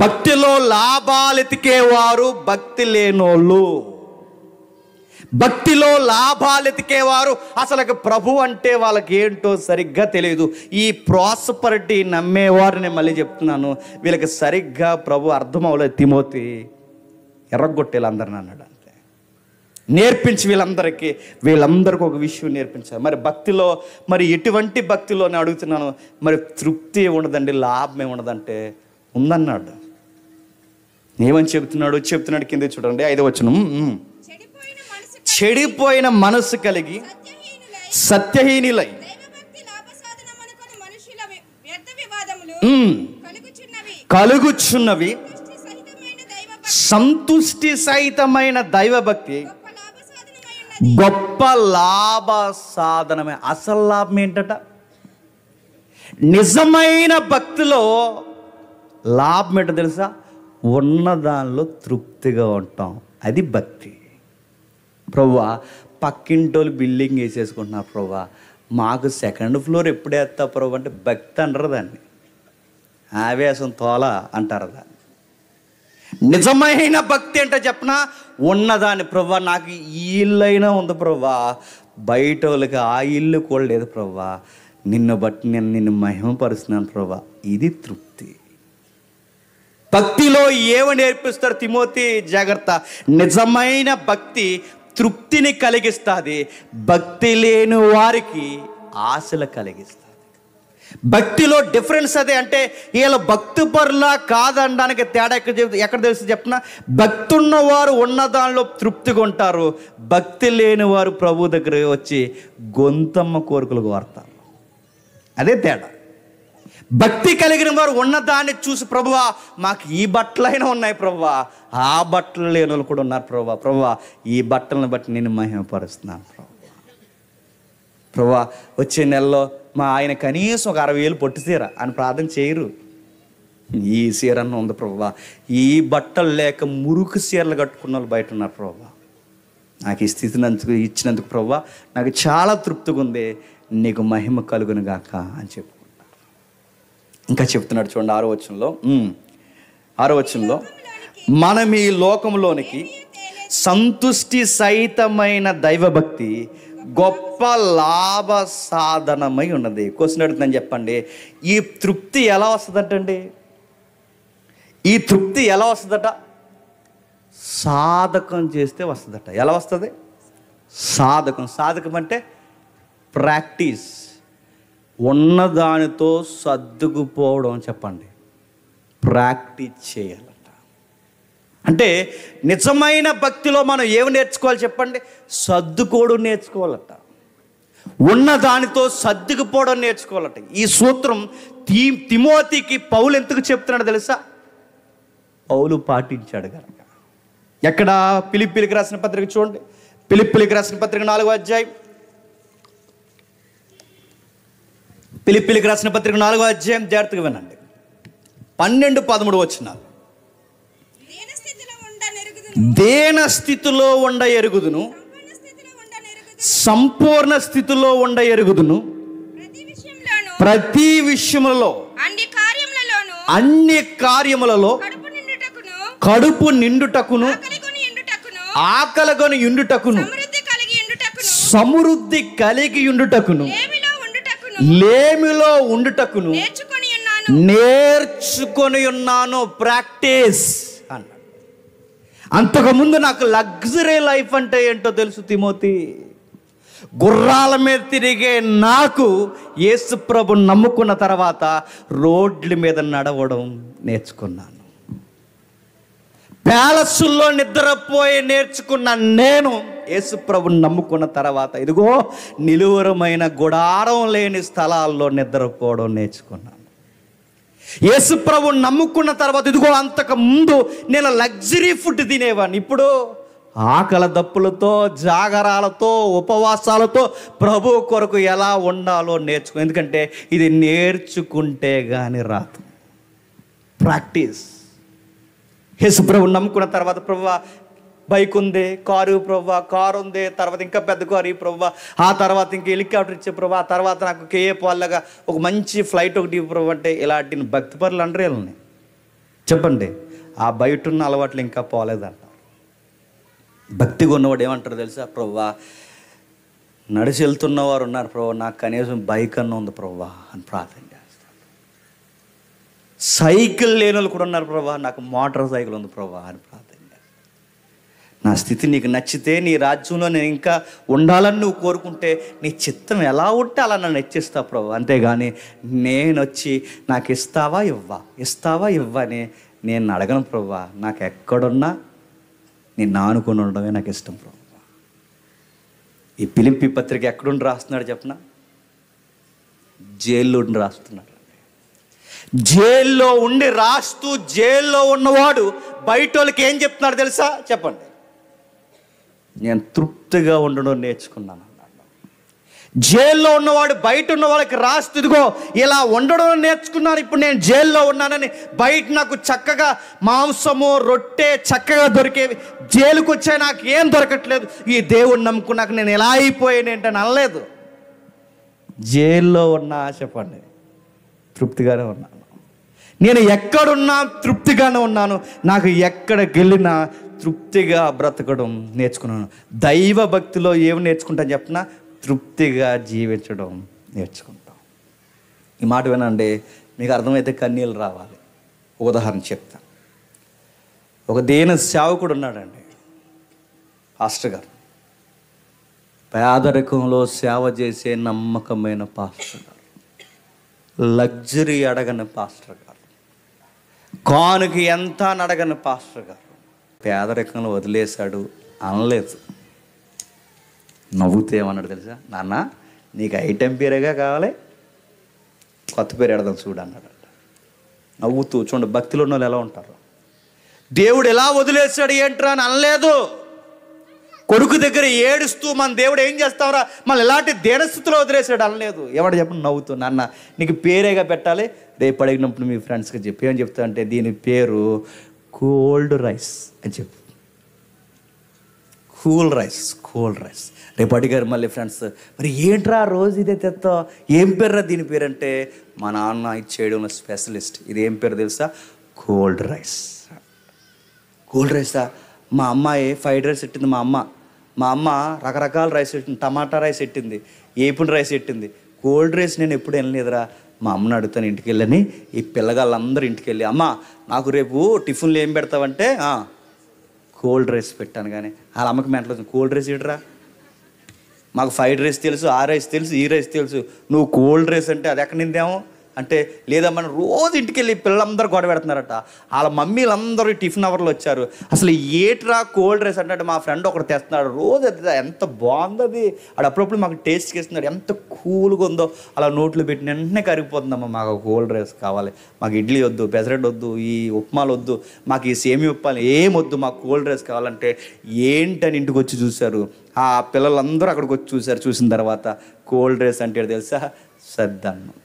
భక్తిలో లాభాలు ఎతికేవారు భక్తి లేనోళ్ళు. భక్తిలో లాభాలు ఎతికేవారు అసలు ప్రభు అంటే వాళ్ళకి ఏంటో సరిగ్గా తెలియదు. ఈ ప్రాస్పరిటీ నమ్మేవారు నేను మళ్ళీ చెప్తున్నాను, వీళ్ళకి సరిగ్గా ప్రభు అర్థం అవ్వలేదు. తిమోతి ఎర్రగొట్టేళ్ళందరిని అన్నాడు అంతే. నేర్పించి వీళ్ళందరికీ ఒక విషయం నేర్పించారు. మరి భక్తిలో మరి ఎటువంటి భక్తిలో నేను అడుగుతున్నాను. మరి తృప్తి ఉండదండి, లాభమే ఉండదంటే ఉందన్నాడు. ఏమని చెప్తున్నాడు కింద చూడండి 5వ వచనం. చెడిపోయిన మనసు కలిగి సత్యహీనులై కలుగుచున్నవి సంతుష్టి సహితమైన దైవభక్తి గొప్ప లాభ సాధనమే. అసలు లాభం ఏంటట? నిజమైన భక్తిలో లాభం ఏంటో తెలుసా? ఉన్న దానిలో తృప్తిగా ఉంటాం. అది భక్తి. ప్రభువా పక్కింటోళ్ళు బిల్డింగ్ వేసేసుకుంటున్నారు, ప్రభువా మాకు 2nd ఫ్లోర్ ఎప్పుడు వేస్తా ప్రభు అంటే భక్తి అంటారు దాన్ని. ఆవేశం తోల అంటారు దాన్ని. నిజమైన భక్తి అంటే చెప్పనా, ఉన్నదాన్ని ప్రభువా నాకు ఈ ఇల్లు అయినా ఉంది ప్రభువా, బయట వాళ్ళకి ఆ ఇల్లు కూడా లేదు ప్రభువా, నిన్ను బట్టి నేను నిన్ను మహిమపరుస్తున్నాను ప్రభువా, ఇది తృప్తి. భక్తిలో ఏమి నేర్పిస్తారు తిమోతి? జాగ్రత్త. నిజమైన భక్తి తృప్తిని కలిగిస్తుంది, భక్తి లేని వారికి ఆశలు కలిగిస్తుంది. భక్తిలో డిఫరెన్స్ అదే. అంటే వీళ్ళ భక్తి పరులా కాదనడానికి తేడా ఎక్కడ తెలుసు చెప్పిన? భక్తి ఉన్నవారు ఉన్న దానిలో తృప్తిగా ఉంటారు, భక్తి లేని వారు ప్రభు దగ్గర వచ్చి గొంతమ్మ కోరికలు కోరతారు. అదే తేడా. భక్తి కలిగిన వారు ఉన్నదాన్ని చూసి ప్రభువా మాకు ఈ బట్టలైనా ఉన్నాయి ప్రభువా, ఆ బట్టలు లేని వాళ్ళు కూడా ఉన్నారు ప్రభువా ఈ బట్టలను బట్టి నేను మహిమపరుస్తున్నాను ప్రభువా వచ్చే నెలలో మా ఆయన కనీసం ఒక 60,000 పొట్టి చీర అని ప్రార్థన చేయరు. ఈ చీర అన్న ఉంది ప్రభువా, ఈ బట్టలు లేక మురుకు చీరలు కట్టుకున్న వాళ్ళు బయట ఉన్నారు ప్రభువా, నాకు ఈ స్థితిని ఇచ్చినందుకు ప్రభువా నాకు చాలా తృప్తిగా ఉంది, నీకు మహిమ కలుగును గాక అని చెప్పు. ఇంకా చెప్తున్నాడు చూడండి 6వ వచనంలో, మనం ఈ లోకంలోనికి సంతుష్టి సహితమైన దైవభక్తి గొప్ప లాభ సాధనమై ఉన్నది. క్వశ్చన్ అడుగుతుందని చెప్పండి, ఈ తృప్తి ఎలా వస్తుందటండి? ఈ తృప్తి ఎలా వస్తుందట? సాధకం చేస్తే వస్తుందట. ఎలా వస్తుంది? సాధకం అంటే ప్రాక్టీస్. ఉన్నదానితో సర్దుకుపోవడం. చెప్పండి, ప్రాక్టీస్ చేయాలట. అంటే నిజమైన భక్తిలో మనం ఏమి నేర్చుకోవాలి చెప్పండి? సర్దుకోవడం నేర్చుకోవాలట, ఉన్నదానితో సర్దుకుపోవడం నేర్చుకోవాలట. ఈ సూత్రం తిమోతికి పౌలు ఎందుకు చెప్తున్నాడు తెలుసా? పౌలు పాటించాడు కనుక. ఎక్కడ? ఫిలిప్పీలకు రాసిన పత్రిక చూడండి. ఫిలిప్పీలకు రాసిన పత్రిక 4వ అధ్యాయం. ఫిలిప్పీలకు రాసిన పత్రిక 4వ అధ్యాయం జాగ్రత్తగా వినండి. 12-13 వచనాలు. దేన స్థితిలో ఉండ ఎరుగుదును, సంపూర్ణ స్థితిలో ఉండ ఎరుగుదును, ప్రతి విషయములలో అన్ని కార్యములలో కడుపు నిండుటకును ఆకలిగొని ఉండుటకును సమృద్ధి కలిగి ఉండుటకును లేమిలో ఉండుటకును నేర్చుకొని ఉన్నాను. ప్రాక్టీస్ అన్నాడు. అంతకుముందు నాకు లగ్జరీ లైఫ్ అంటే ఏంటో తెలుసు తిమోతి. గుర్రాల మీద తిరిగే నాకు యేసు ప్రభు నమ్ముకున్న తర్వాత రోడ్ల మీద నడవడం నేర్చుకున్నాను. ప్యాలెస్సుల్లో నిద్రపోయి నేర్చుకున్న నేను యేసు ప్రభుని నమ్ముకున్న తర్వాత ఇదిగో నిలువరమైన గుడారం లేని స్థలాల్లో నిద్రపోవడం నేర్చుకున్నాను. యేసు ప్రభువుని నమ్ముకున్న తర్వాత ఇదిగో అంతకు ముందు నేను లగ్జరీ ఫుడ్ తినేవాడిని. ఇప్పుడు ఆకలి దప్పులతో, జాగరాలతో, ఉపవాసాలతో ప్రభు కొరకు ఎలా ఉండాలో నేర్చుకో. ఎందుకంటే ఇది నేర్చుకుంటే కానీ రాదు, ప్రాక్టీస్. యేసు ప్రభువుని నమ్ముకున్న తర్వాత ప్రభువా బైక్ ఉంది, కారు ఉంది, తర్వాత ఇంకా పెద్ద కారు ప్రభువా, ఆ తర్వాత ఇంకా హెలికాప్టర్ ఇచ్చే ప్రభా, ఆ తర్వాత నాకు కేఏ పాల్లాగా ఒక మంచి ఫ్లైట్ ఒకటి ప్రభు అంటే ఇలాంటి భక్తి పరులు అంటారు వీళ్ళని. చెప్పండి, ఆ బయట ఉన్న అలవాట్లు ఇంకా పోలేదంట. భక్తిగా ఉన్నవాడు ఏమంటారు తెలుసా? ప్రభువా నడిచి వెళ్తున్నవారు ఉన్నారు ప్రభు, నాకు కనీసం బైక్ అన్న ఉంది ప్రభువా అని ప్రార్థన చేస్తాను. సైకిల్ లేని వాళ్ళు కూడా ఉన్నారు ప్రభా, నాకు మోటార్ సైకిల్ ఉంది ప్రభా అని ప్రార్థన చేస్తాను. నా స్థితి నీకు నచ్చితే, నీ రాజ్యంలో నేను ఇంకా ఉండాలని నువ్వు కోరుకుంటే, నీ చిత్తం ఎలా ఉంటే అలా నన్ను హెచ్చిస్తావు ప్రభు. అంతేగాని నేను వచ్చి నాకు ఇస్తావా ఇవ్వా అని నేను అడగను ప్రభా. నాకు ఎక్కడున్నా నేను ఆనుకొని ఉండడమే నాకు ఇష్టం ప్రభు. ఈ ఫిలిప్పీ పత్రిక ఎక్కడుండి రాస్తున్నాడు చెప్పనా? జైల్లో ఉండి రాస్తున్నాడు. జైల్లో ఉండి రాస్తూ, జైల్లో ఉన్నవాడు బయట వాళ్ళకి ఏం చెప్తున్నాడు తెలుసా? చెప్పండి, నేను తృప్తిగా ఉండడం నేర్చుకున్నాను అన్నాడు. జైల్లో ఉన్నవాడు బయట ఉన్న వాళ్ళకి రాస్తూ ఇదిగో ఇలా ఉండడం నేర్చుకున్నాను, ఇప్పుడు నేను జైల్లో ఉన్నానని. బయట నాకు చక్కగా మాంసము, రొట్టె చక్కగా దొరికేవి, జైలుకు వచ్చాయి నాకు ఏం దొరకట్లేదు, ఈ దేవుడిని నమ్ముకున్నాక నేను ఎలా అయిపోయాను ఏంటని అనలేదు. జైల్లో ఉన్నా చెప్పండి తృప్తిగానే ఉన్నాను. నేను ఎక్కడున్నా తృప్తిగానే ఉన్నాను. నాకు ఎక్కడికి వెళ్ళినా తృప్తిగా బ్రతకడం నేర్చుకున్నాను. దైవ భక్తిలో ఏమి నేర్చుకుంటాను చెప్పినా? తృప్తిగా జీవించడం నేర్చుకుంటాం. ఈ మాట వినండి, మీకు అర్థమైతే కన్నీళ్ళు రావాలి. ఉదాహరణ చెప్తా. ఒక దేన సేవకుడు ఉన్నాడండి, పాస్టర్ గారు. పేదరికంలో సేవ చేసే నమ్మకమైన పాస్టర్ గారు, లగ్జరీ అడగని పాస్టర్ గారు, కానుక ఎంత అని అడగని పాస్టర్ గారు. పేదరికంలో వదిలేశాడు అనలేదు, నవ్వుతూ ఏమన్నాడు తెలుసా? నాన్న నీకు ఐటెం పేరేగా కావాలి, కొత్త పేరు ఎడదాం చూడు అన్నాడు. నవ్వుతూ. చూడండి భక్తిలో ఉన్న వాళ్ళు ఎలా ఉంటారు. దేవుడు ఎలా వదిలేశాడు ఏంట్రా అని అనలేదు. కొడుకు దగ్గర ఏడుస్తూ మన దేవుడు ఏం చేస్తావురా మళ్ళీ ఎలాంటి దేనస్థితిలో వదిలేసాడు అనలేదు. ఎవడు చెప్పండి? నవ్వుతూ. నాన్న నీకు పేరేగా పెట్టాలి, రేపు అడిగినప్పుడు మీ ఫ్రెండ్స్కి చెప్పి ఏమని చెప్తా అంటే, దీని పేరు కోల్డ్ రైస్ అని చెప్పు. Cool rice. రేపు అడిగారు మళ్ళీ ఫ్రెండ్స్, మరి ఏంట్రా రోజు ఇదే తెస్తావు, ఏం పేర్రా దీని పేరు అంటే, మా నాన్న ఇచ్చేయడంలో స్పెషలిస్ట్. ఇది ఏం పేరు తెలుసా? Cold rice. మా అమ్మాయి ఫ్రైడ్ రైస్ పెట్టింది. మా అమ్మ రకరకాల రైస్ పెట్టింది, టమాటా రైస్ పెట్టింది, ఏపుడు రైస్ పెట్టింది. కోల్డ్ రైస్ నేను ఎప్పుడు వెళ్ళలేదురా. మా అమ్మని అడుగుతాను ఇంటికి వెళ్ళని. ఈ పిల్లగాళ్ళందరూ ఇంటికి వెళ్ళి, అమ్మ నాకు రేపు టిఫిన్లు ఏం పెడతావంటే, కోల్డ్ రైస్ పెట్టాను. కానీ వాళ్ళ అమ్మకి మెంటలో కోల్డ్ రైస్ ఇడరా, మాకు ఫ్రైడ్ రైస్ తెలుసు, ఆ రైస్ తెలుసు, ఈ రైస్ తెలుసు, నువ్వు కోల్డ్ రైస్ అంటే అది ఎక్కడ నిందేమో అంటే, లేదా మనం రోజు ఇంటికి వెళ్ళి పిల్లలందరూ గొడవ పెడుతున్నారట. వాళ్ళ మమ్మీలందరూ టిఫిన్ అవర్లు వచ్చారు. అసలు ఏట్రా కోల్డ్ రైస్ అంటే, మా ఫ్రెండ్ ఒకటి తెస్తున్నాడు రోజు, అది ఎంత బాగుందో అది, ఆడు అప్పుడప్పుడు మాకు టేస్ట్ చేస్తున్నాడు, ఎంత కూల్గా ఉందో. అలా నోట్లో పెట్టి వెంటనే కరిగిపోతుందమ్మా, మాకు కోల్డ్ రైస్ కావాలి, మాకు ఇడ్లీ వద్దు, పెసరెట్ వద్దు, ఈ ఉప్మాలు వద్దు, మాకు ఈ సేమి ఉప్మాలు ఏమొద్దు, మాకు కోల్డ్ రైస్ కావాలంటే ఏంటని ఇంటికి వచ్చి చూశారు. ఆ పిల్లలందరూ అక్కడికి వచ్చి చూశారు. చూసిన తర్వాత కోల్డ్ రైస్ అంటే తెలుసా? సద్దన్నం.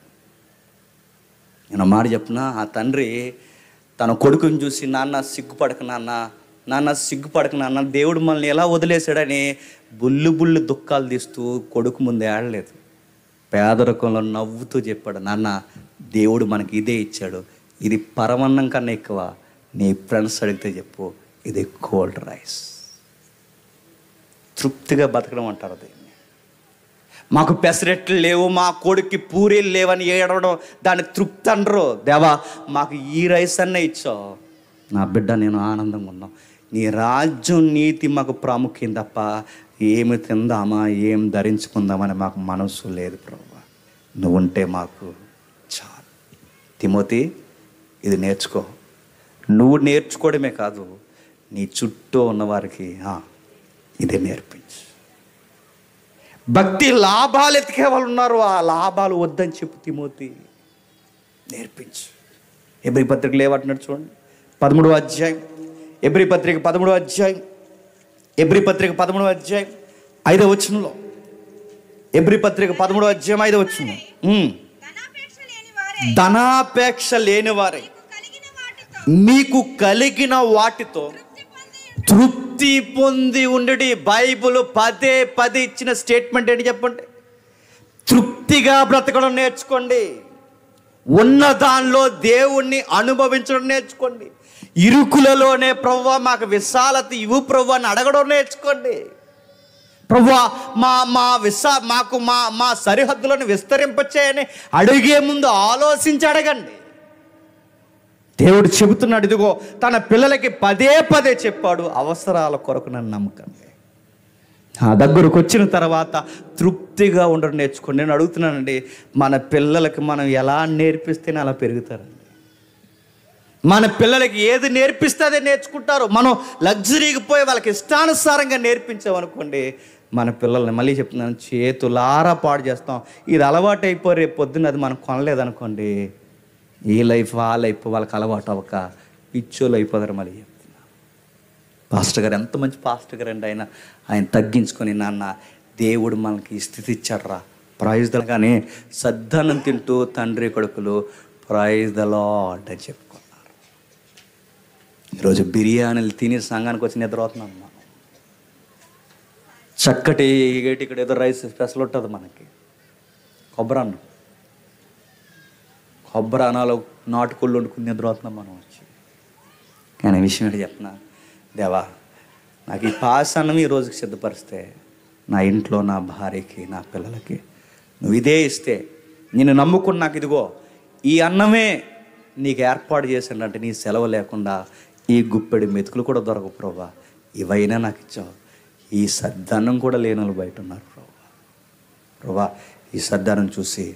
నేను మాట చెప్పిన, ఆ తండ్రి తన కొడుకుని చూసి, నాన్న సిగ్గుపడక నాన్న, దేవుడు మనల్ని ఎలా వదిలేశాడని బుల్లు దుఃఖాలు తీస్తూ కొడుకు ముందు ఏడలేదు. పేదరికంలో నవ్వుతూ చెప్పాడు, నాన్న దేవుడు మనకి ఇదే ఇచ్చాడు, ఇది పరమన్నం కన్నా ఎక్కువ, నీ ఫ్రెండ్స్ అడిగితే చెప్పు, ఇది కోల్డ్ రైస్. తృప్తిగా బతకడం అంటారు అది. మాకు పెసరెట్లు లేవు, మా కొడుక్కి పూరీలు లేవని ఏడవడం దాన్ని తృప్తి అనరు. దేవా మాకు ఈ రైస్ అన్న ఇచ్చావు, నా బిడ్డ నేను ఆనందంగా ఉన్నాం, నీ రాజ్యం నీతి మాకు ప్రాముఖ్యం తప్ప ఏమి తిందామా ఏం ధరించుకుందామని మాకు మనసు లేదు ప్రభువా, నువ్వు ఉంటే మాకు చాలు. తిమోతి ఇది నేర్చుకో. నువ్వు నేర్చుకోవడమే కాదు, నీ చుట్టూ ఉన్నవారికి ఇదే నేర్పించు. భక్తి లాభాలు ఎతికే వాళ్ళు ఉన్నారు, ఆ లాభాలు వద్దని చెప్పు తిమోతి, నేర్పించు. ఎబ్రీ పత్రికలు ఏమంటున్నాడు చూడండి, 13వ అధ్యాయం, ఎబ్రీ పత్రిక 13వ అధ్యాయం, ఎబ్రీ పత్రిక 13వ అధ్యాయం 5వ వచనంలో, ఎబ్రీ పత్రిక 13వ అధ్యాయం 5వ వచనం, ధనాపేక్ష లేని వారే మీకు కలిగిన వాటితో తృప్తి పొంది ఉండడి. బైబుల్ పదే పదే ఇచ్చిన స్టేట్మెంట్ ఏంటి చెప్పండి? తృప్తిగా బ్రతకడం నేర్చుకోండి. ఉన్న దానిలో దేవుణ్ణి అనుభవించడం నేర్చుకోండి. ఇరుకులలోనే ప్రభువా మాకు విశాలత ఇవ్వు ప్రభువా అని అడగడం నేర్చుకోండి. ప్రభువా మా సరిహద్దులను విస్తరింపచేయని అడిగే ముందు ఆలోచించి అడగండి. దేవుడు చెబుతున్నాడు, ఇదిగో తన పిల్లలకి పదే పదే చెప్పాడు, అవసరాల కొరకు నన్ను నమ్మకండి. ఆ దగ్గరకు వచ్చిన తర్వాత తృప్తిగా ఉండడం నేర్చుకోండి. నేను అడుగుతున్నానండి, మన పిల్లలకి మనం ఎలా నేర్పిస్తేనే అలా పెరుగుతారండి. మన పిల్లలకి ఏది నేర్పిస్తే అదే నేర్చుకుంటారు. మనం లగ్జరీకి పోయి వాళ్ళకి ఇష్టానుసారంగా నేర్పించామనుకోండి, మన పిల్లల్ని మళ్ళీ చెప్తున్నాను, చేతులారా పాడు చేస్తాం. ఇది అలవాటు అయిపోయి రేపు పొద్దున్న అది మనం కొనలేదనుకోండి, ఈ లైఫ్ ఆ లైఫ్ వాళ్ళకి అలవాటు అవ్వక పిచ్చోళ్ళు అయిపోతారు. మళ్ళీ చెప్తున్నా, పాస్టర్ గారు ఎంత మంచి పాస్టర్ గారు అండి, ఆయన తగ్గించుకొని, నాన్న దేవుడు మనకి ఈ స్థితి ఇచ్చాడ్రా, ప్రైజ్ ద, కానీ సద్దన్నం తింటూ తండ్రి కొడుకులు ప్రైజ్ ద లార్డ్ అని చెప్పుకున్నారు. ఈరోజు బిర్యానీలు తిని సంఘానికి వచ్చి నిద్రపోతున్నాం. మనం చక్కటి ఇక్కడ ఏదో రైస్ స్పెషల్ ఉంటుంది మనకి, కొబ్బరి అన్నాలో నాటుకోళ్ళు వండుకుని నిద్రపోతున్నాం మనం వచ్చి. కానీ విషయం ఏంటి చెప్తున్నా, దేవా నాకు ఈ పాసన్నం ఈ రోజుకి సిద్ధపరిస్తే నా ఇంట్లో నా భార్యకి నా పిల్లలకి నువ్వు ఇదే ఇస్తే, నేను నమ్ముకుని నాకు ఇదిగో ఈ అన్నమే నీకు ఏర్పాటు చేశానంటే నీ సెలవు లేకుండా ఈ గుప్పెడి మెతుకులు కూడా దొరకవు ప్రభువా, ఇవైనా నాకు ఇచ్చావు. ఈ సద్దన్నం కూడా లేని వాళ్ళు బయట ఉన్నారు ప్రభువా, ఈ సద్దన్నం చూసి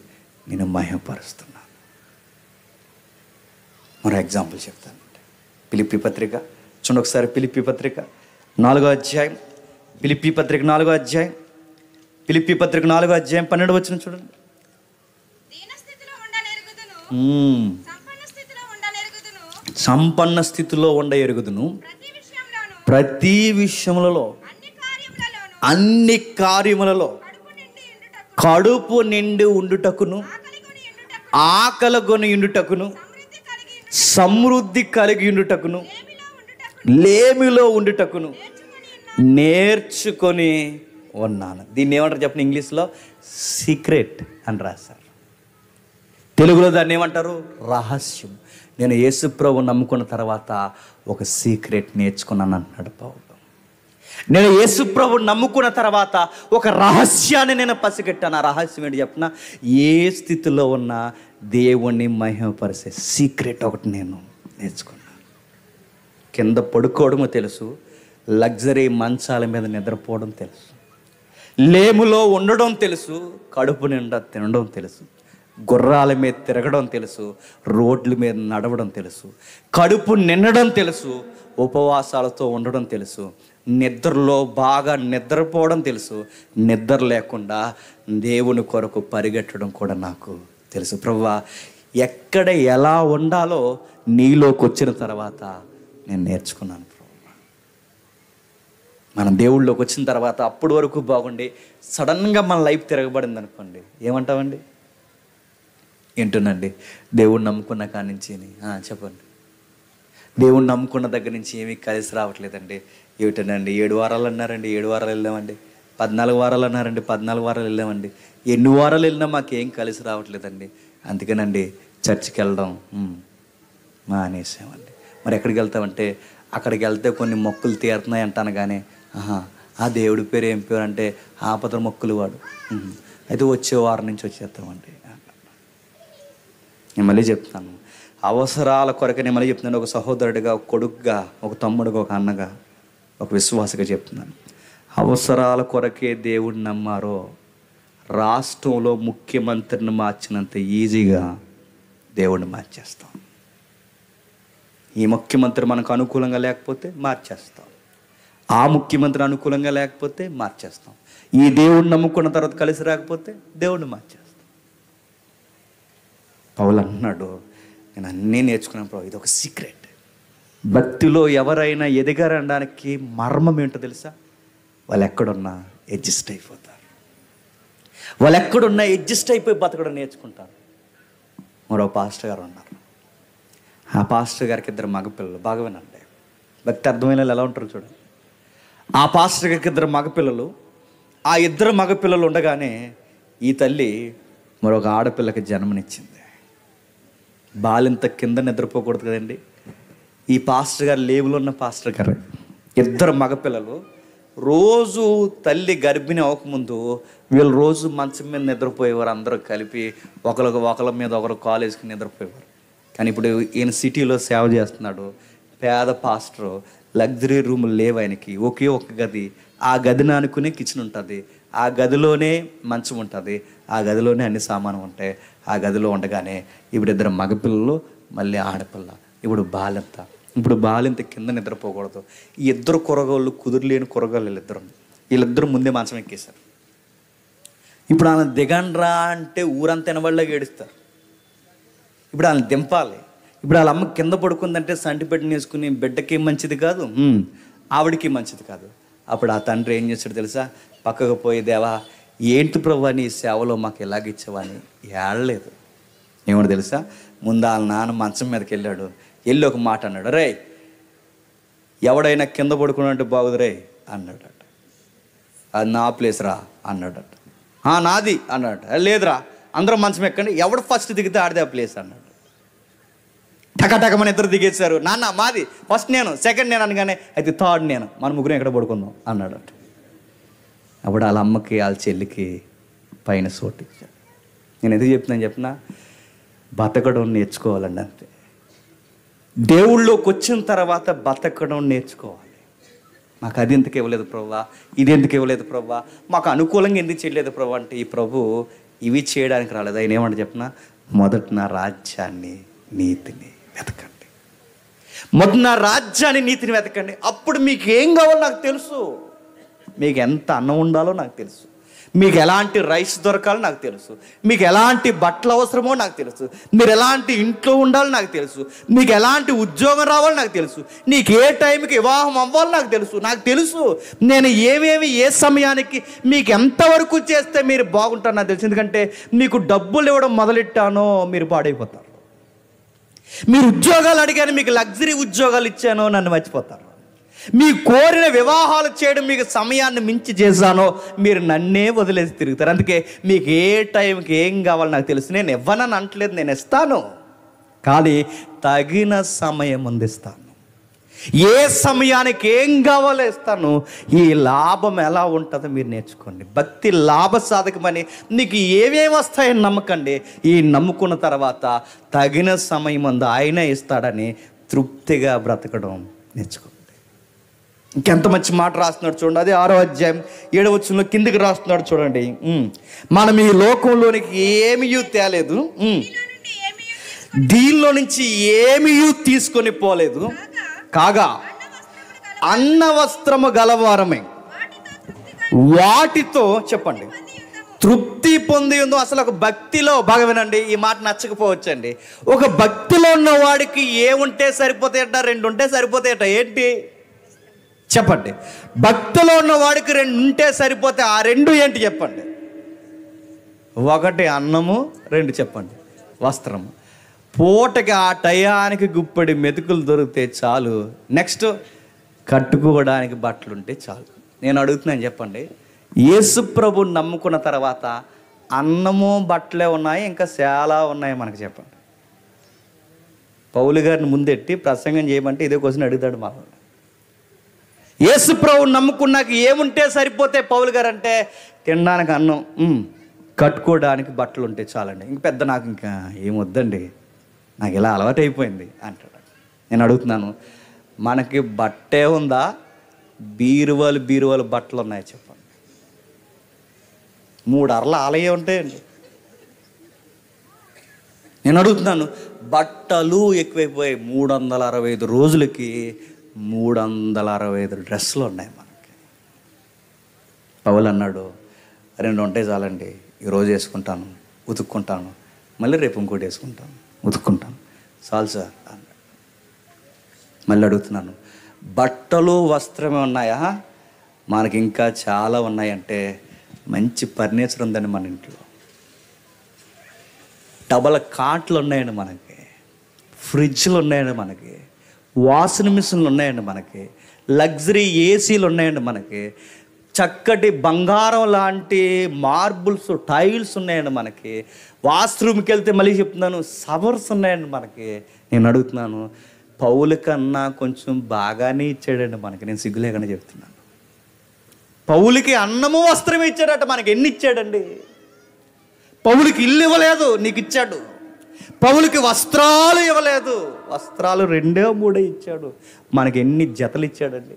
నేను మహిమపరుస్తున్నాను. మరో ఎగ్జాంపుల్ చెప్తానంటే, ఫిలిప్పీ పత్రిక చూడండి ఒకసారి, ఫిలిప్పీ పత్రిక 4వ అధ్యాయం, ఫిలిప్పీ పత్రిక 4వ అధ్యాయం, ఫిలిప్పీ పత్రిక 4వ అధ్యాయం 12వ వచనం చూడండి. సంపన్న స్థితిలో ఉండ ఎరుగుదును, ప్రతి విషయములలో అన్ని కార్యములలో కడుపు నిండి ఉండుటకును, ఆకలి ఉండుటకును, సమృద్ధి కలిగి ఉండుటకును, లేమిలో ఉండుటకును నేర్చుకొని ఉన్నాను. దీన్ని ఏమంటారు చెప్పండి? ఇంగ్లీష్లో సీక్రెట్ అని రాశారు, తెలుగులో దాన్ని ఏమంటారు? రహస్యం. నేను యేసుప్రభు నమ్ముకున్న తర్వాత ఒక సీక్రెట్ నేర్చుకున్నాను అంటున్నాడు పౌలు. నేను యేసుప్రభు నమ్ముకున్న తర్వాత ఒక రహస్యాన్ని నేను పసిగట్టాను. ఆ రహస్యం ఏంటి చెప్పిన? ఏ స్థితిలో ఉన్నా దేవుణ్ణి మహిమపరిచే సీక్రెట్ ఒకటి నేను నేర్చుకున్నాను. కింద పడుకోవడము తెలుసు, లగ్జరీ మంచాల మీద నిద్రపోవడం తెలుసు, లేములో ఉండడం తెలుసు, కడుపు నిండా తినడం తెలుసు, గుర్రాల మీద తిరగడం తెలుసు, రోడ్ల మీద నడవడం తెలుసు, కడుపు నిండడం తెలుసు, ఉపవాసాలతో ఉండడం తెలుసు, నిద్రలో బాగా నిద్రపోవడం తెలుసు, నిద్ర లేకుండా దేవుని కొరకు పరిగెట్టడం కూడా నాకు తెలుసు. ప్రభువా, ఎక్కడ ఎలా ఉండాలో నీలోకి వచ్చిన తర్వాత నేను నేర్చుకున్నాను. ప్రభువా, మనం దేవుళ్ళలోకి వచ్చిన తర్వాత అప్పటి వరకు బాగుండి సడన్గా మన లైఫ్ తిరగబడింది అనుకోండి, ఏమంటామండి? ఏంటోనండి, దేవుణ్ణి నమ్ముకున్న కాడి నుంచి చెప్పండి, దేవుణ్ణి నమ్ముకున్న దగ్గర నుంచి ఏమీ కలిసి రావట్లేదండి. ఏమిటనండి, 7 వారాలు అన్నారండి, 7 వారాలు వెళ్ళామండి, 14 వారాలు అన్నారండి, 14 వారాలు వెళ్ళామండి, ఎన్ని వారాలు వెళ్ళినా మాకేం కలిసి రావట్లేదండి. అందుకేనండి చర్చికి వెళ్ళడం మానేసామండి. మరి ఎక్కడికి వెళ్తామంటే, అక్కడికి వెళ్తే కొన్ని మొక్కులు తీరుతున్నాయి అంటాను, కానీ ఆ దేవుడి పేరు ఏం పేరు అంటే ఆపద మొక్కులు వాడు, అయితే వచ్చే వారం నుంచి వచ్చేస్తామండి. నేను మళ్ళీ చెప్తాను, అవసరాల కొరకే నేను మళ్ళీ చెప్తున్నాను. ఒక సహోదరుడిగా, ఒక కొడుకుగా, ఒక తమ్ముడుగా, ఒక అన్నగా, ఒక విశ్వాసగా చెప్తున్నాను. అవసరాల కొరకే దేవుడిని నమ్మారో రాష్ట్రంలో ముఖ్యమంత్రిని మార్చినంత ఈజీగా దేవుడిని మార్చేస్తాం. ఈ ముఖ్యమంత్రి మనకు అనుకూలంగా లేకపోతే మార్చేస్తాం, ఆ ముఖ్యమంత్రి అనుకూలంగా లేకపోతే మార్చేస్తాం, ఈ దేవుడిని నమ్ముకున్న తర్వాత కలిసి రాకపోతే దేవుడిని మార్చేస్తాం. పౌలు అన్నాడు, నేను అన్నీ నేర్చుకున్నాను ప్రభు. ఇది ఒక సీక్రెట్. భక్తిలో ఎవరైనా ఎదగారనడానికి మర్మం ఏంటో తెలుసా? వాళ్ళు ఎక్కడున్నా అడ్జస్ట్ అయిపోతారు. వాళ్ళు ఎక్కడున్నా అడ్జస్ట్ అయిపోయి బతకడం నేర్చుకుంటారు. మరో పాస్టర్ గారు ఉన్నారు. ఆ పాస్టర్ గారికి 2 మగపిల్లలు. బాగా వినండి, భక్తి అర్థమైన వాళ్ళు ఎలా ఉంటారు చూడండి. ఆ పాస్టర్ గారికి 2 మగపిల్లలు. ఆ 2 మగపిల్లలు ఉండగానే ఈ తల్లి మరొక ఆడపిల్లకి జన్మనిచ్చింది. బాలింత కింద నిద్రపోకూడదు కదండి. ఈ పాస్టర్ గారు లేబులో ఉన్న పాస్టర్ గారు 2 మగపిల్లలు. రోజు తల్లి గర్భిణి అవ్వకముందు వీళ్ళు రోజు మంచం మీద నిద్రపోయేవారు. అందరూ కలిపి ఒకళ్ళ మీద ఒకరు కాలేజ్కి నిద్రపోయేవారు. కానీ ఇప్పుడు ఈయన సిటీలో సేవ చేస్తున్నాడు. పేద పాస్టర్, లగ్జరీ రూములు లేవు ఆయనకి. ఒకే ఒక గది. ఆ గదిని అనుకునే కిచెన్ ఉంటుంది. ఆ గదిలోనే మంచం ఉంటుంది. ఆ గదిలోనే అన్ని సామాను ఉంటాయి. ఆ గదిలో ఉండగానే ఇప్పుడు 2 మగపిల్లలు, మళ్ళీ ఆడపిల్ల. ఇప్పుడు బాలింత కింద నిద్రపోకూడదు. ఈ 2 కూరగాళ్ళు కుదురులేని కూరగాళ్ళు వీళ్ళిద్దరు ముందే మంచం ఎక్కేశారు. ఇప్పుడు ఆయన దిగండ్రా అంటే ఊరంతా ఎనబడిలాగా ఏడుస్తారు. ఇప్పుడు ఆయన దింపాలి. ఇప్పుడు వాళ్ళ అమ్మ కింద పడుకుందంటే సంటి పెట్టి వేసుకుని బిడ్డకి మంచిది కాదు, ఆవిడికి మంచిది కాదు. అప్పుడు ఆ తండ్రి ఏం చేస్తాడు తెలుసా? పక్కకు పోయి, దేవా ఏంటి ప్రభు నీ సేవలో మాకు ఎలాగిచ్చావని ఏడలేదు. ఏమో తెలుసా? ముందు వాళ్ళ నాన్న మంచం మీదకి వెళ్ళాడు. వెళ్ళి ఒక మాట అన్నాడు, రే ఎవడైనా కింద పడుకున్నట్టు బాగుదు రే అన్నాడట. అది నా ప్లేస్ రా అన్నాడట. నాది అన్నాడట. లేదురా అందరూ మంచం ఎక్కండి, ఎవడు ఫస్ట్ దిగితే ఆడితే ఆ ప్లేస్ అన్నాడు. టకటకమని 2 దిగేశారు. నాన్న మాది, ఫస్ట్ నేను, సెకండ్ నేను అనగానే అయితే థర్డ్ నేను, మన ముగ్గురు ఎక్కడ పడుకుందాం అన్నాడట. అప్పుడు వాళ్ళ అమ్మకి వాళ్ళ చెల్లికి పైన సోటిచ్చాడు. నేను ఎందుకు చెప్తున్నాను బతకడం నేర్చుకోవాలండి అంతే. దేవుళ్ళలోకి వచ్చిన తర్వాత బతకడం నేర్చుకోవాలి. మాకు అది ఎందుకు ఇవ్వలేదు ప్రభువా, ఇది ఎందుకు ఇవ్వలేదు ప్రభువా, మాకు అనుకూలంగా ఎందుకు చేయలేదు ప్రభు అంటే, ఈ ప్రభు ఇవి చేయడానికి రాలేదు. ఆయన ఏమంటే మొదట నా రాజ్యాన్ని నీతిని వెతకండి. మొదట నా రాజ్యాన్ని నీతిని వెతకండి. అప్పుడు మీకు ఏం కావాలో నాకు తెలుసు. మీకు ఎంత అన్నం ఉండాలో నాకు తెలుసు. మీకు ఎలాంటి రైస్ దొరకాలో నాకు తెలుసు. మీకు ఎలాంటి బట్టలు అవసరమో నాకు తెలుసు. మీరు ఎలాంటి ఇంట్లో ఉండాలో నాకు తెలుసు. మీకు ఎలాంటి ఉద్యోగం రావాలో నాకు తెలుసు. నీకు ఏ టైంకి వివాహం అవ్వాలో నాకు తెలుసు. నేను ఏ సమయానికి మీకు ఎంతవరకు చేస్తే మీరు బాగుంటారో నాకు తెలుసు. ఎందుకంటే మీకు డబ్బులు ఇవ్వడం మొదలెట్టానో మీరు పాడైపోతారు. మీరు ఉద్యోగాలు అడిగాను, మీకు లగ్జరీ ఉద్యోగాలు ఇచ్చానో నన్ను మర్చిపోతారు. మీ కోరిన వివాహాలు చేయడం మీకు సమయాన్ని మించి చేశానో మీరు నన్నే వదిలేసి తిరుగుతారు. అందుకే మీకు ఏ టైంకి ఏం కావాలో నాకు తెలుసు. నేను ఇవ్వనని అంటలేదు, నేను ఇస్తాను, కానీ తగిన సమయం అందిస్తాను. ఏ సమయానికి ఏం కావాలో ఇస్తాను. ఈ లాభం ఎలా ఉంటుందో మీరు నేర్చుకోండి. భక్తి లాభ సాధకమని నీకు ఏమేమి వస్తాయని నమ్మకండి. ఈ నమ్ముకున్న తర్వాత తగిన సమయం అందు ఆయనే ఇస్తాడని తృప్తిగా బ్రతకడం నేర్చుకోండి. ఇంకెంత మంచి మాట రాస్తున్నాడు చూడండి. అదే 6వ అధ్యాయం 7వ వచనంలో కిందికి రాస్తున్నాడు చూడండి. మనం ఈ లోకంలోనికి ఏమీ తేలేదు, దీనిలో నుంచి ఏమీ తీసుకొని పోలేదు, కాగా అన్న వస్త్రము గలవారమే వాటితో చెప్పండి తృప్తి పొంది ఉందో. అసలు ఒక భక్తిలో బాగా వినండి, ఈ మాట నచ్చకపోవచ్చండి. ఒక భక్తిలో ఉన్న వాడికి ఏముంటే సరిపోతాయట, 2 ఉంటే సరిపోతాయట. ఏంటి చెప్పండి? భక్తిలో ఉన్న వాడికి 2 ఉంటే సరిపోతే ఆ 2 ఏంటి చెప్పండి? 1 అన్నము, 2 చెప్పండి వస్త్రము. పూటకి ఆ టయానికి గుప్పడి మెతుకులు దొరికితే చాలు. నెక్స్ట్ కట్టుకోవడానికి బట్టలు ఉంటే చాలు. నేను అడుగుతున్నాను చెప్పండి, యేసు ప్రభుని నమ్ముకున్న తర్వాత అన్నము బట్టలే ఉన్నాయి, ఇంకా చాలా ఉన్నాయి మనకు చెప్పండి. పౌలు గారిని ముందెట్టి ప్రసంగం చేయమంటే ఇదే క్వశ్చన్ అడుగుతాడు మా వాళ్ళు. యేసు ప్రభుని నమ్ముకున్నాక ఏముంటే సరిపోతే పౌలు గారు అంటే, తినడానికి అన్నం, కట్టుకోవడానికి బట్టలు ఉంటే చాలండి, ఇంక పెద్ద నాకు ఇంకా ఏమొద్దండి, నాకు ఇలా అలవాటు అయిపోయింది అంటాడు. నేను అడుగుతున్నాను, మనకి బట్టే ఉందా, బీరువాలు బట్టలు ఉన్నాయి చెప్పండి? 3 అరల ఆలయం ఉంటాయండి. నేను అడుగుతున్నాను, బట్టలు ఎక్కువైపోయాయి. 365 రోజులకి 365 డ్రెస్సులు ఉన్నాయి మనకి. పౌలు అన్నాడు, 2 ఉంటే చాలండి, ఈరోజు వేసుకుంటాను, ఉతుక్కుంటాను, మళ్ళీ రేపు ఇంకోటి వేసుకుంటాను, ఉతుక్కుంటాను, చాలు సార్ అన్నాడు. మళ్ళీ అడుగుతున్నాను, బట్టలు వస్త్రమే ఉన్నాయా? మనకి ఇంకా చాలా ఉన్నాయంటే, మంచి ఫర్నిచర్ ఉందండి మన ఇంట్లో, డబల్ కాట్లు ఉన్నాయండి మనకి, ఫ్రిడ్జ్లు ఉన్నాయండి మనకి, వాషింగ్ మిషన్లు ఉన్నాయండి మనకి, లగ్జరీ ఏసీలు ఉన్నాయండి మనకి, చక్కటి బంగారం లాంటి మార్బుల్స్ టైల్స్ ఉన్నాయండి మనకి, వాష్రూమ్కి వెళ్తే మళ్ళీ చెప్తున్నాను షవర్స్ ఉన్నాయండి మనకి. నేను అడుగుతున్నాను, పౌలు కన్నా కొంచెం బాగానే ఇచ్చాడండి మనకి. నేను సిగ్గులేకుండా చెప్తున్నాను, పౌలుకి అన్నము వస్త్రం ఇచ్చాడట, మనకి ఎన్ని ఇచ్చాడండి? పౌలుకి ఇల్లు ఇవ్వలేదు, నీకు ఇచ్చాడు. పౌలుకి వస్త్రాలు ఇవ్వలేదు, వస్త్రాలు 2-3 ఇచ్చాడు. మనకి ఎన్ని జతలు ఇచ్చాడండి?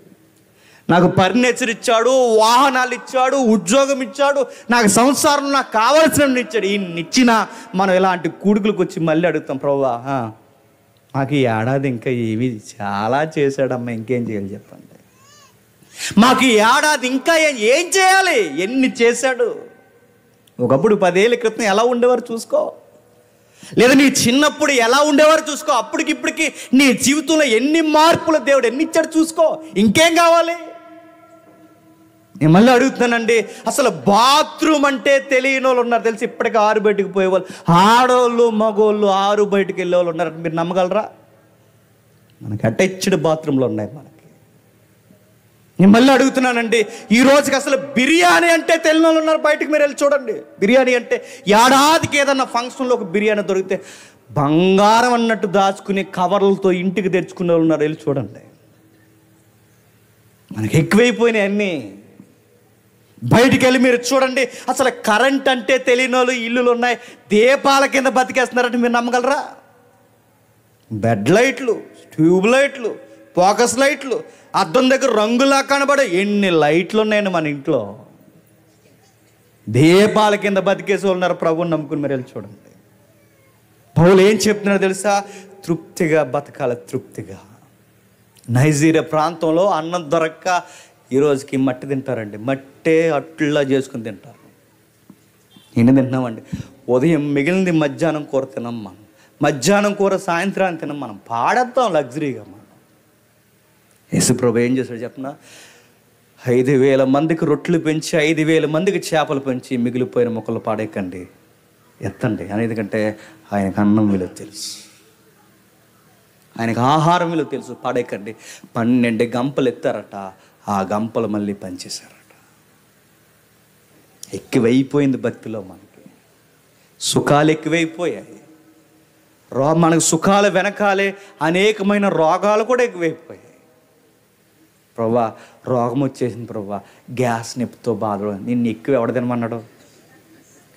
నాకు ఫర్నిచర్ ఇచ్చాడు, వాహనాలు ఇచ్చాడు, ఉద్యోగం ఇచ్చాడు, నాకు సంసారం నాకు కావాల్సినవి ఇచ్చాడు. ఇన్ని ఇచ్చినా మనం ఇలాంటి కూడుకులకు వచ్చి మళ్ళీ అడుగుతాం, ప్రభువా మాకు ఈ ఏడాది ఇంకా ఏమి చాలా చేశాడమ్మా, ఇంకేం చేయాలి చెప్పండి. మాకు ఈ ఏడాది ఇంకా ఏం చేయాలి? ఎన్ని చేశాడు? ఒకప్పుడు 10 ఏళ్ళ క్రితం ఎలా ఉండేవారు చూసుకో, లేదా నీ చిన్నప్పుడు ఎలా ఉండేవారు చూసుకో. అప్పటికిప్పటికి నీ జీవితంలో ఎన్ని మార్పులు దేవుడు ఎన్ని ఇచ్చాడు చూసుకో. ఇంకేం కావాలి? నేను మళ్ళీ అడుగుతున్నానండి, అసలు బాత్రూమ్ అంటే తెలియని వాళ్ళు ఉన్నారు తెలిసి, ఇప్పటికీ 6 బయటికి పోయేవాళ్ళు, ఆడవాళ్ళు మగోళ్ళు 6 బయటికి వెళ్ళేవాళ్ళు ఉన్నారు. మీరు నమ్మగలరా? మనకి అటాచ్డ్ బాత్రూమ్లు ఉన్నాయి మనకి. నేను మళ్ళీ అడుగుతున్నానండి, ఈ రోజుకి అసలు బిర్యానీ అంటే తెలియని వాళ్ళు ఉన్నారు బయటకు. మీరు వెళ్ళి చూడండి, బిర్యానీ అంటే ఏడాదికి ఏదన్నా ఫంక్షన్లో ఒక బిర్యానీ దొరికితే బంగారం అన్నట్టు దాచుకుని కవర్లతో ఇంటికి తెచ్చుకునే వాళ్ళు ఉన్నారు, వెళ్ళి చూడండి. మనకి ఎక్కువైపోయినాయి అన్నీ. బయటికి వెళ్ళి మీరు చూడండి, అసలు కరెంట్ అంటే తెలియని వాళ్ళు ఇల్లులు ఉన్నాయి, దీపాల కింద బతికేస్తున్నారంటే మీరు నమ్మగలరా? బెడ్ లైట్లు, ట్యూబ్ లైట్లు, ఫోకస్ లైట్లు, అద్దం దగ్గర రంగులా కనబడే ఎన్ని లైట్లు ఉన్నాయండి మన ఇంట్లో. దీపాల కింద బతికేసి ఉన్నారు ప్రభువుని నమ్ముకుని. మీరు వెళ్ళి చూడండి. పౌలు ఏం చెప్తున్నారో తెలుసా? తృప్తిగా బతకాల, తృప్తిగా. నైజీరియా ప్రాంతంలో అన్నం దొరక్క ఈరోజుకి మట్టి తింటారండి, మట్టే అట్లా చేసుకుని తింటారు. ఎన్ని తింటున్నామండి? ఉదయం మిగిలింది మధ్యాహ్నం కూర తినం మనం, మధ్యాహ్నం కూర సాయంత్రాన్ని తినం మనం, పాడేద్దాం లగ్జరీగా మనం. యేసుప్రభు ఏం చేశాడు చెప్పనా? 5,000 మందికి రొట్టెలు పెంచి 5,000 మందికి చేపలు పెంచి మిగిలిపోయిన మొక్కలు పాడేకండి, ఎత్తండి అని. ఎందుకంటే ఆయనకు అన్నం విలువ తెలుసు, ఆయనకు ఆహారం విలువ తెలుసు. పాడేకండి. 12 గంపలు ఎత్తారట, ఆ గంపలు మళ్ళీ పనిచేశారట. ఎక్కువైపోయింది భక్తిలో మనకి, సుఖాలు ఎక్కువైపోయాయి. మనకు సుఖాల వెనకాలే అనేకమైన రోగాలు కూడా ఎక్కువైపోయాయి. ప్రభా రోగం వచ్చేసింది ప్రభా, గ్యాస్ నొప్పితో బాధ, నిన్ను ఎక్కువ ఎవడ తినమన్నాడు?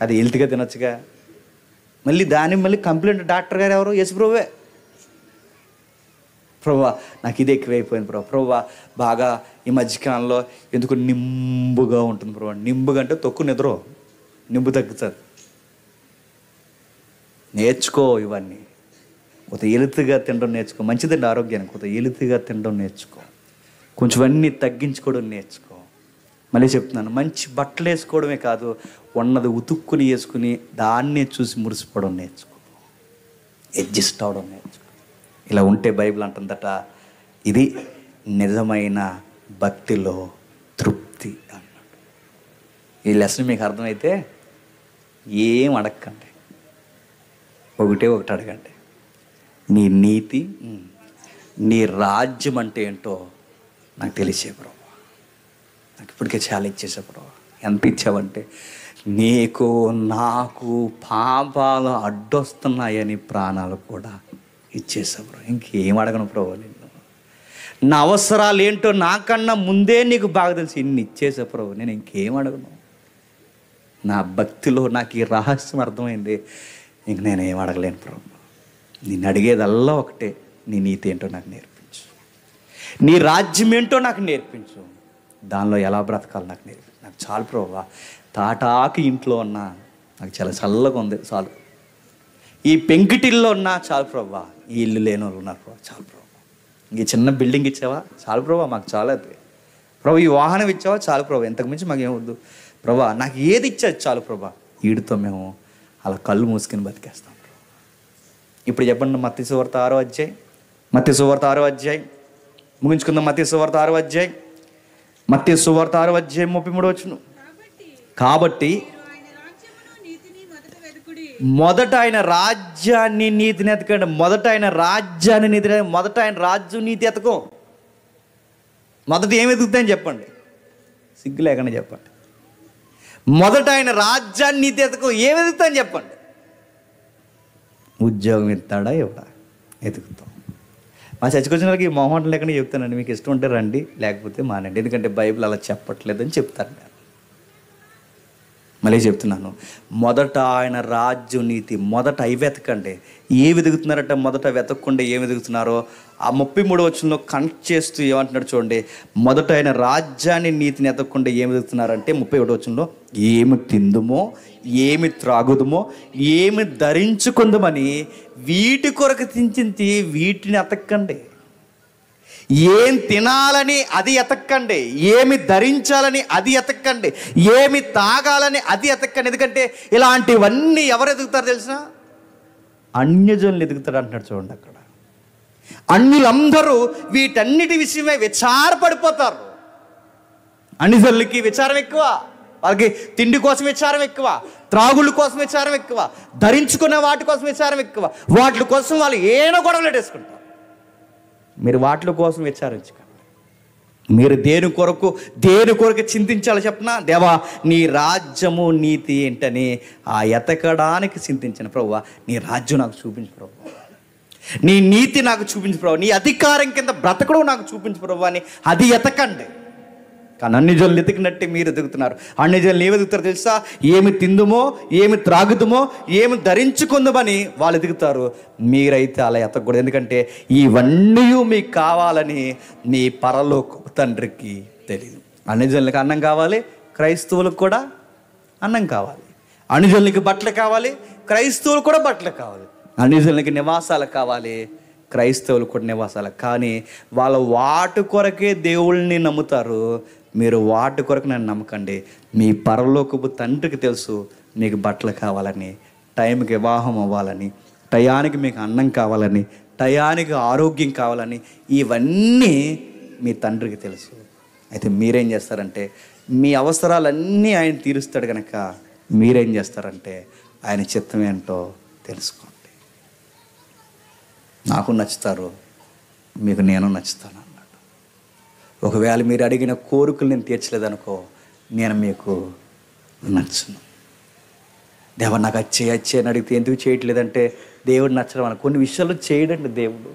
అది హెల్త్గా తినొచ్చుగా. మళ్ళీ మళ్ళీ కంప్లైంట్ డాక్టర్ గారు ఎవరు? యేసుప్రభువే. ప్రభా నాకు ఇది ఎక్కువైపోయింది ప్రభా, బాగా ఈ మధ్యకాలంలో ఎందుకు నింబుగా ఉంటుంది ప్రభా. నింబుగా అంటే తొక్కు నిద్ర, నింబు తగ్గుతుంది. నేర్చుకో ఇవన్నీ, కొంత ఎలుతుగా తినడం నేర్చుకో. మంచిదండి ఆరోగ్యానికి, కొంత ఎలుతుగా తినడం నేర్చుకో, కొంచెం అన్నీ తగ్గించుకోవడం నేర్చుకో. మళ్ళీ చెప్తున్నాను, మంచి బట్టలు వేసుకోవడమే కాదు, ఉన్నది ఉతుక్కుని వేసుకుని దాన్నే చూసి మురిసిపోవడం నేర్చుకో, అడ్జస్ట్ అవడం నేర్చుకో. ఇలా ఉంటే బైబిల్ అంటుందట, ఇది నిజమైన భక్తిలో తృప్తి అన్నాడు. ఈ లెసన్ మీకు అర్థమైతే ఏం అడగకండి, ఒకటి అడగండి. నీ నీతి, నీ రాజ్యం అంటే ఏంటో నాకు తెలిసే ప్రభు, నాకు ఇప్పటికే చాలా ఇచ్చేసే ప్రభు. ఎంత ఇచ్చావంటే, నీకు నాకు పాపాలు అడ్డొస్తున్నాయని ప్రాణాలు కూడా ఇచ్చేసా ప్రభు. ఇంకేం అడగను ప్రభు, నిన్ను నా అవసరాలు ఏంటో నాకన్నా ముందే నీకు బాగా తెలిసి ఇన్ని ఇచ్చేసా ప్రభు. నేను ఇంకేం అడగను. నా భక్తిలో నాకు ఈ రహస్యం అర్థమైంది. ఇంక నేనేం అడగలేను ప్రభు. నేను అడిగేదల్లా ఒకటే, నీ నీతి ఏంటో నాకు నేర్పించు, నీ రాజ్యం ఏంటో నాకు నేర్పించు, దానిలో ఎలా బ్రతకాలి నాకు నేర్పించు. నాకు చాలు ప్రభు. తాటాకి ఇంట్లో ఉన్నా నాకు చాలా చల్లగా ఉంది చాలు, ఈ పెంకిటిల్లో ఉన్నా చాలు ప్రభు, ఈ ఇల్లు లేని వాళ్ళు ఉన్నారు ప్రభు, చాలు ప్రభు. ఇంక చిన్న బిల్డింగ్ ఇచ్చావా చాలు ప్రభు, మాకు చాలా అది ప్రభు. ఈ వాహనం ఇచ్చావా చాలు ప్రభు, ఇంతకుమించి మాకేమొద్దు ప్రభా. నాకు ఏది ఇచ్చేది చాలు ప్రభా. వీడితో మేము అలా కళ్ళు మూసుకుని బతికేస్తాం. ఇప్పుడు చెప్పండి, మత్తయి సువార్త 6వ అధ్యాయం, మత్తయి సువార్త 6వ అధ్యాయం ముగించుకుందాం. మత్తయి సువార్త 6వ అధ్యాయం, మత్తయి సువార్త 6వ అధ్యాయం 33వ వచనం. కాబట్టి మొదట ఆయన రాజ్యాన్ని నీతిని ఎతకండి. మొదట ఆయన రాజ్యాన్ని నీతి, మొదట ఆయన రాజ్యం నీతి ఎతకం. మొదట ఏమి ఎదుగుతాయని చెప్పండి, సిగ్గు లేకుండా చెప్పండి. మొదట ఆయన రాజ్యాన్ని నీతి ఎతకం. ఏమి ఎదుగుతాయని చెప్పండి. ఉద్యోగం ఎత్తాడా ఎవడా ఎతుకుతాం. మా చర్చకొచ్చిన వాళ్ళకి ఈ మొహమాటం లేకుండా చెప్తానండి, మీకు ఇష్టం ఉంటే రండి, లేకపోతే మానండి. ఎందుకంటే బైబిల్ అలా చెప్పట్లేదని చెప్తాను నేను. మళ్ళీ చెప్తున్నాను, మొదట ఆయన రాజ్యం నీతి, మొదట అవి వెతకండి. ఏ వెతుకుతున్నారట? మొదట వెతకకుండా ఏమి వెతుకుతున్నారో ఆ 33వ వచనంలో కనెక్ట్ చేస్తూ ఏమంటున్నాడు చూడండి. మొదట ఆయన రాజ్యాన్ని నీతిని వెతకకుండా ఏమి వెతుకుతున్నారంటే 31వ వచనంలో, ఏమి తిందుమో, ఏమి త్రాగుదుమో, ఏమి ధరించుకుందామని వీటి కొరకు చింతించి వీటిని ఎతక్కండి. ఏం తినాలని అది ఎతక్కండి, ఏమి ధరించాలని అది ఎతక్కండి, ఏమి తాగాలని అది ఎతక్కండి. ఎందుకంటే ఇలాంటివన్నీ ఎవరు ఎదుగుతారు తెలిసిన? అన్యజనులు ఎదుగుతారు అంటున్నాడు చూడండి. అక్కడ అన్యులందరూ వీటన్నిటి విషయమై విచారపడిపోతారు. అన్యజనులకి విచారం ఎక్కువ, వాళ్ళకి తిండి కోసం విచారం ఎక్కువ, త్రాగుళ్ళ కోసం విచారం ఎక్కువ, ధరించుకునే వాటి కోసం విచారం ఎక్కువ. వాటి కోసం వాళ్ళు ఏనో గొడవలు పెట్టేసుకుంటారు. మీరు వాటి కోసం విచారించకండి. మీరు దేని కొరకు చింతించాలో చెప్పనా? దేవా, నీ రాజ్యము నీతి ఏంటని ఆ ఎతకడానికి చింతించిన ప్రభువా, నీ రాజ్యం నాకు చూపించు ప్రభువా, నీ నీతి నాకు చూపించు ప్రభువా, నీ అధికారం కింద బ్రతకడం నాకు చూపించు ప్రభువా అని అది ఎతకండి. కానీ అన్ని జనులు ఎతికినట్టే మీరు ఎదుగుతున్నారు. అన్ని జనులు ఏమి ఎదుగుతారో తెలుసా? ఏమి తిందుమో, ఏమి త్రాగుదుమో, ఏమి ధరించుకుందామని వాళ్ళు ఎదుగుతారు. మీరైతే అలా ఎతకూడదు. ఎందుకంటే ఇవన్నీ మీకు కావాలని మీ పరలోకపు తండ్రికి తెలియదు. అన్ని జనులకి అన్నం కావాలి, క్రైస్తవులకు కూడా అన్నం కావాలి. అన్ని జనులకి బట్టలు కావాలి, క్రైస్తవులు కూడా బట్టలు కావాలి. అన్ని జనులకి నివాసాలు కావాలి, క్రైస్తవులు కూడా నివాసాలు. కానీ వాళ్ళు వాటి కొరకే దేవుళ్ళని నమ్ముతారు. మీరు వాటి కొరకు నన్ను నమ్మకండి. మీ పరలోకపు తండ్రికి తెలుసు మీకు బట్టలు కావాలని, టైంకి వివాహం అవ్వాలని, టయానికి మీకు అన్నం కావాలని, టయానికి ఆరోగ్యం కావాలని. ఇవన్నీ మీ తండ్రికి తెలుసు. అయితే మీరేం చేస్తారంటే, మీ అవసరాలన్నీ ఆయన తీరుస్తాడు కనుక మీరేం చేస్తారంటే ఆయన చిత్తం ఏంటో తెలుసుకోండి. నాకు నచ్చుతారు, మీకు నేను నచ్చుతాను అన్నాడు. ఒకవేళ మీరు అడిగిన కోరికలు నేను తీర్చలేదనుకో, నేను మీకు నచ్చను. దేవ నాకు వచ్చే అని అడిగితే ఎందుకు చేయట్లేదంటే దేవుడు నచ్చడం అని. కొన్ని విషయాల్లో చేయడండి దేవుడు.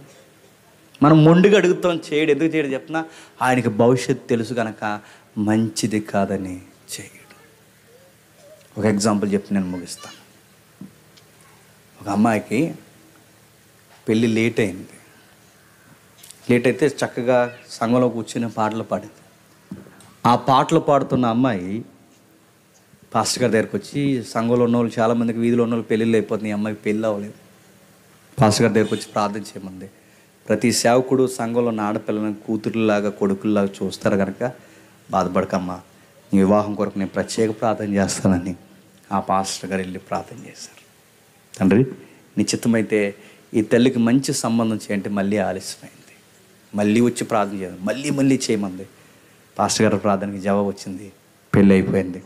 మనం మొండిగా అడుగుతాం, చేయడు. ఎందుకు చేయడు చెప్పినా, ఆయనకి భవిష్యత్తు తెలుసు కనుక మంచిది కాదని చేయడు. ఒక ఎగ్జాంపుల్ చెప్పి నేను ముగిస్తాను. ఒక అమ్మాయికి పెళ్ళి లేట్ అయింది. లేట్ అయితే చక్కగా సంఘంలో కూర్చొని పాటలు పాడింది. ఆ పాటలు పాడుతున్న అమ్మాయి పాస్టర్ గారి దగ్గరికి వచ్చి, సంఘంలో ఉన్న వాళ్ళు చాలామందికి, వీధిలో ఉన్న వాళ్ళు పెళ్ళిళ్ళు అయిపోతుంది, ఈ అమ్మాయికి పెళ్ళి అవ్వలేదు. పాస్టర్ గారి దగ్గరికి వచ్చి ప్రార్థన చేయమంది. ప్రతి సేవకుడు సంఘంలో ఉన్న ఆడపిల్లలను కూతురులాగా కొడుకుల్లాగా చూస్తారు కనుక బాధపడకమ్మా, నీ వివాహం కొరకు నేను ప్రత్యేక ప్రార్థన చేస్తానని ఆ పాస్టర్ గారు వెళ్ళి ప్రార్థన చేశారు. తండ్రి, నిశ్చితమైతే ఈ తల్లికి మంచి సంబంధం చేయంటే మళ్ళీ ఆలస్యమైంది. మళ్ళీ వచ్చి ప్రార్థన చేయాలి, మళ్ళీ చేయమంది. పాస్టర్ గారి ప్రార్థనకి జవాబు వచ్చింది, పెళ్ళి అయిపోయింది.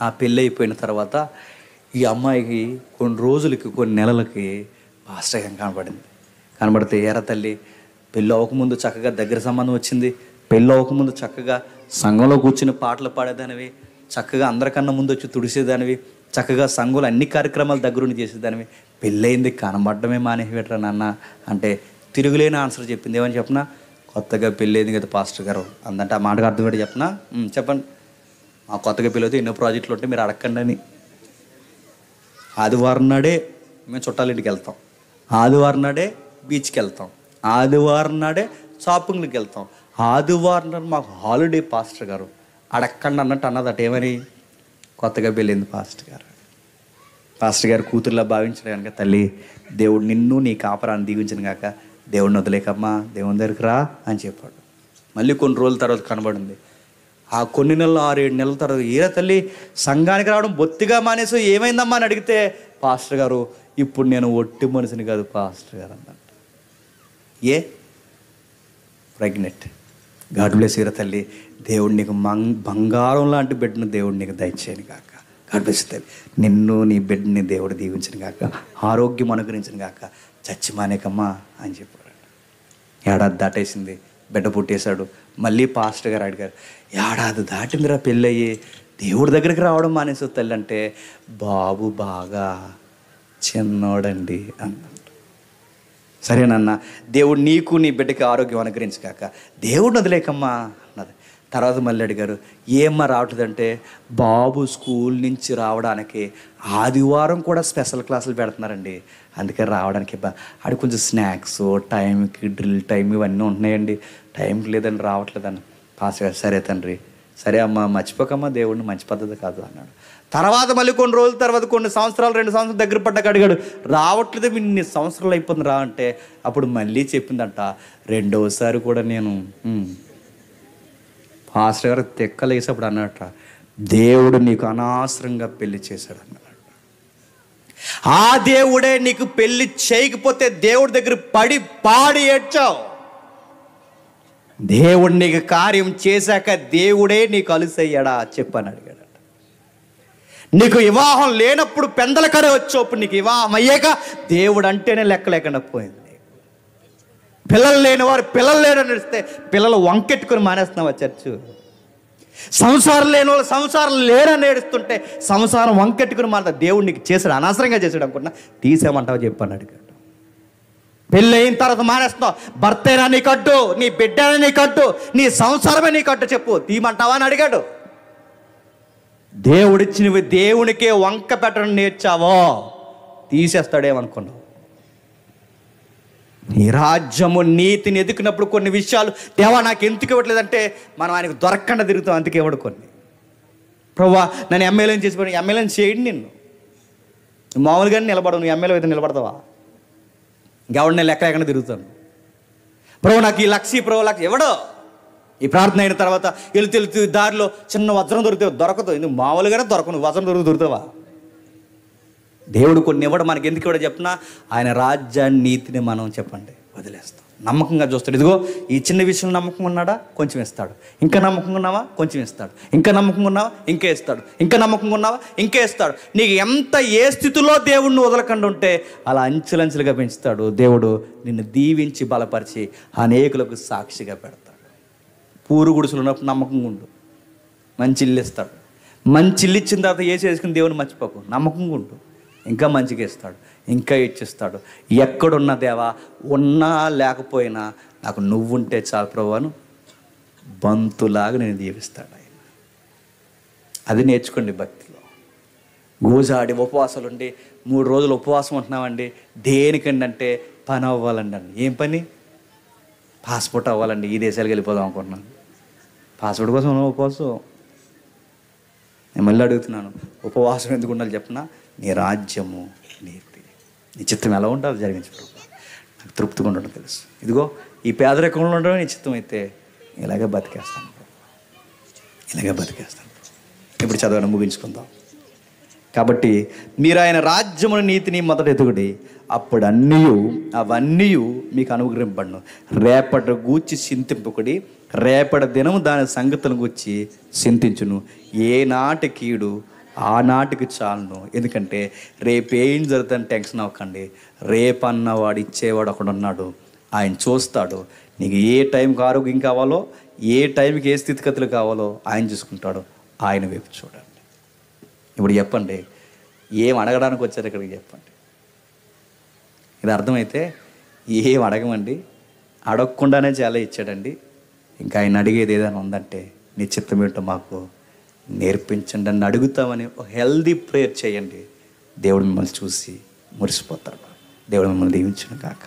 ఆ పెళ్ళి అయిపోయిన తర్వాత ఈ అమ్మాయికి కొన్ని రోజులకి, కొన్ని నెలలకి పాస్టర్ గారు కనబడితే, ఏరా తల్లి, పెళ్ళి అవ్వకముందు చక్కగా దగ్గర సంబంధం వచ్చింది, పెళ్ళి అవ్వకముందు చక్కగా సంఘంలో కూర్చుని పాటలు పాడేదానివి, చక్కగా అందరికన్నా ముందు వచ్చి తుడిసేదానివి, చక్కగా సంఘంలో అన్ని కార్యక్రమాలు దగ్గరుండి చేసేదానివి, పెళ్ళయింది కనబడమే మానేసిపెట్టరా నాన్న అంటే తిరుగులేని ఆన్సర్ చెప్పింది. ఏమని చెప్పినా, కొత్తగా పెళ్ళయింది కదా పాస్టర్ గారు అందంటే ఆ మాటకు అర్థం ఏంటి చెప్పినా, చెప్పండి, ఆ కొత్తగా పెళ్ళి ఎన్నో ప్రాజెక్టులు ఉంటే మీరు అడగండి అని. ఆదివారం నాడే మేము చుట్టాలింటికి వెళ్తాం, ఆదివారం నాడే బీచ్కి వెళ్తాం, ఆదివారం నాడే షాపింగ్కి వెళ్తాం, ఆదివారం నాడు మాకు హాలిడే పాస్టర్ గారు అడగండి అన్నట్టు అన్నదట. ఏమని? కొత్తగా పెళ్ళింది పాస్టర్ గారు కూతురులా భావించడం కనుక, తల్లి దేవుడు నిన్ను నీ కాపరాన్ని దీవించిన కాక దేవుడిని వదిలేకమ్మా, దేవుని దగ్గరికి రా అని చెప్పాడు. మళ్ళీ కొన్ని రోజుల తర్వాత కనబడింది. ఆ కొన్ని నెలలు 6-7 నెలల తర్వాత, ఏరా తల్లి సంఘానికి రావడం బొత్తిగా మానేసి ఏమైందమ్మా అని అడిగితే, పాస్టర్ గారు ఇప్పుడు నేను ఒట్టి మనిషిని కాదు పాస్టర్ గారు అన్నట్టు. ఏ ప్రెగ్నెంట్. గాడ్ బ్లెస్ యు తల్లి. దేవుడు నీకు బంగారం లాంటి బిడ్డను దేవుడు నీకు దయచేయను కాక. గాడ్ బ్లెస్ తల్లి. నిన్ను నీ బిడ్డని దేవుడు దీవించను కాక, ఆరోగ్యం అనుగ్రహించను కాక. చచ్చి మానేకమ్మా అని చెప్పాడు. ఏడాది దాటేసింది, బిడ్డ పుట్టేశాడు. మళ్ళీ పాస్టర్ గారు అడిగారు, ఏడాది దాటిందిరా పెళ్ళయ్యి, దేవుడి దగ్గరికి రావడం మానేసే తల్లి అంటే, బాబు బాగా చిన్నోడండి అన్నాడు. సరేనన్నా, దేవుడు నీకు నీ బిడ్డకి ఆరోగ్యం అనుగ్రహించకాక, దేవుడిని వదిలేకమ్మా అన్నది. తర్వాత మళ్ళీ అడిగారు, ఏమ్మా రావట్లేదంటే, బాబు స్కూల్ నుంచి రావడానికి ఆదివారం కూడా స్పెషల్ క్లాసులు పెడుతున్నారండి, అందుకే రావడానికి ఆడి కొంచెం స్నాక్స్ టైంకి డ్రిల్ టైం ఇవన్నీ ఉంటున్నాయండి, టైంకి లేదండి రావట్లేదని. పాస్టర్ గారు, సరే తండ్రి, సరే అమ్మా, మర్చిపోకమ్మా, దేవుడిని మంచి పద్ధతి కాదు అన్నాడు. తర్వాత మళ్ళీ కొన్ని రోజుల తర్వాత, కొన్ని సంవత్సరాలు, 2 సంవత్సరాలు దగ్గర పడ్డాక అడిగాడు, రావట్లేదు ఇన్ని సంవత్సరాలు అయిపోతుంది రా అంటే, అప్పుడు మళ్ళీ చెప్పిందంట, 2వసారి కూడా నేను పాస్టర్ గారు తెక్కలేసేప్పుడు అన్నట్ట, దేవుడు నీకు అనవసరంగా పెళ్లి చేశాడు అన్నాడు. ఆ దేవుడే నీకు పెళ్లి చేయకపోతే దేవుడి దగ్గర పడి పాడి ఏడ్చావు. దేవుడు నీకు కార్యం చేశాక దేవుడే నీకు అలుసయ్యాడా చెప్పని అడిగాడు. నీకు వివాహం లేనప్పుడు పెందలకరే వచ్చేప్పుడు నీకు వివాహం అయ్యాక దేవుడు అంటేనే లెక్క లేకుండా పోయింది. పిల్లలు లేని వారు పిల్లలు లేరని నడిస్తే పిల్లలు వంకెట్టుకుని మానేస్తున్నావా చర్చు? సంసారం లేని వాళ్ళు సంసారం లేరని ఏడుస్తుంటే సంసారం వంకెట్టుకుని మానేస్తా. దేవుడు నీకు చేశాడు, అనవసరంగా చేశాడు అనుకుంటున్నా, తీసేయమంటావు చెప్పని అడిగాడు. పెళ్ళి అయిన తర్వాత మానేస్తున్నావు, భర్తేనా నీ కట్టు, నీ బిడ్డనే నీ కట్టు, నీ సంసారమే నీ కట్టు, చెప్పు తీయమంటావా అని అడిగాడు. దేవుడిచ్చినవి దేవునికే వంక పెట్టడం నేర్చావో తీసేస్తాడేమనుకున్నావు. నీ రాజ్యము నీతిని ఎదుకున్నప్పుడు కొన్ని విషయాలు, దేవా నాకు ఎందుకు ఇవ్వట్లేదంటే మనం ఆయనకు దొరకకుండా తిరుగుతాం, అందుకే ఇవ్వడు. కొన్ని ప్రభువా నన్ను ఎమ్మెల్యేని చేసిపోయి, ఎమ్మెల్యేని చేయండి, నిన్ను మామూలుగానే నిలబడవు, నువ్వు ఎమ్మెల్యే అయితే నిలబడతావా? ఇంకెవడు నేను లెక్క లేకుండా తిరుగుతాను. ప్రభు నాకు ఈ లక్ష ప్రభు ఎవడో. ఈ ప్రార్థన అయిన తర్వాత వెళుతూ దారిలో చిన్న వజ్రం దొరకదు, ఎందుకు మామూలుగానే దొరకను, వజ్రం దొరుకుతావా? దేవుడు కొన్ని ఇవ్వడం మనకి ఎందుకు ఇవ్వడం చెప్పినా, ఆయన రాజ్యాన్ని నీతిని మనం చెప్పండి వదిలేస్తాం. నమ్మకంగా చూస్తాడు. ఇదిగో ఈ చిన్న విషయంలో నమ్మకం ఉన్నాడా, కొంచెం ఇస్తాడు. ఇంకా నమ్మకంగా ఉన్నావా, కొంచెం ఇస్తాడు. ఇంకా నమ్మకంగా ఉన్నావా, ఇంకే ఇస్తాడు. ఇంకా నమ్మకంగా ఉన్నావా, ఇంకే ఇస్తాడు. నీకు ఎంత ఏ స్థితిలో దేవుడిని వదలకుండా ఉంటే అలా అంచెలంచెలుగా పెంచుతాడు. దేవుడు నిన్ను దీవించి బలపరిచి అనేకులకు సాక్షిగా పెడతాడు. పూరు గుడిసెలు ఉన్నప్పుడు నమ్మకంగా ఉండు, మంచి ఇల్లు ఇస్తాడు. మంచి ఇల్లు ఇచ్చిన తర్వాత వేసుకుని దేవుని మర్చిపోకు, నమ్మకంగా ఉండు, ఇంకా మంచిగా ఇస్తాడు, ఇంకా ఇచ్చిస్తాడు. ఎక్కడున్న దేవా, ఉన్నా లేకపోయినా నాకు నువ్వుంటే చాలు ప్రభువాను బంతులాగా నేను దీవిస్తాడు ఆయన. అది నేర్చుకోండి భక్తిలో. గోజాడి ఉపవాసాలు ఉండి 3 రోజులు ఉపవాసం ఉంటున్నామండి, దేనికండి అంటే పని అవ్వాలండి అండి. ఏం పని? పాస్పోర్ట్ అవ్వాలండి, ఈ దేశాలకు వెళ్ళిపోదాం అనుకుంటున్నాను. పాస్పోర్ట్ కోసం ఉపవాసం. నేను మళ్ళీ అడుగుతున్నాను, ఉపవాసం ఎందుకు ఉండాలి చెప్పినా, నీ రాజ్యము నీతి, నీ చిత్తం ఎలా ఉండాలి జరిగించడం నాకు తృప్తిగా ఉండడం తెలుసు. ఇదిగో ఈ పేదరికంలో ఉండడం నీ చిత్తం అయితే ఇలాగే బతికేస్తాను, ఇలాగే బతికేస్తాను. ఇప్పుడు చదవడం ముగించుకుందాం. కాబట్టి మీరు ఆయన రాజ్యమును నీతిని మొదట ఎదుగుడి, అప్పుడు అవన్నీ మీకు అనుగ్రహింపబడును. రేపటి గూర్చి చింతింపకుడి, రేపటి దినము దాని సంగతులను గూర్చి చింతించును. ఏనాటి కీడు ఆనాటికి చాలును. ఎందుకంటే రేపేం జరుగుతుందని టెన్షన్ అవ్వకండి. రేపన్నవాడు ఇచ్చేవాడు ఒకడు ఉన్నాడు, ఆయన చూస్తాడు. నీకు ఏ టైంకి ఆరోగ్యం కావాలో, ఏ టైంకి ఏ స్థితిగతులు కావాలో ఆయన చూసుకుంటాడు. ఆయన వైపు చూడండి. ఇప్పుడు చెప్పండి, ఏం అడగడానికి వచ్చారు ఇక్కడికి చెప్పండి. ఇది అర్థమైతే ఏం అడగమండి, అడగకుండానే చాలా ఇచ్చాడండి. ఇంకా ఆయన అడిగేది ఏదైనా ఉందంటే నీ చిత్తం ఏంటో మాకు నేర్పించండి అని అడుగుతామని ఒక హెల్దీ ప్రేయర్ చేయండి. దేవుడు మిమ్మల్ని చూసి మురిసిపోతాడు. దేవుడు మిమ్మల్ని దీవించును కాక.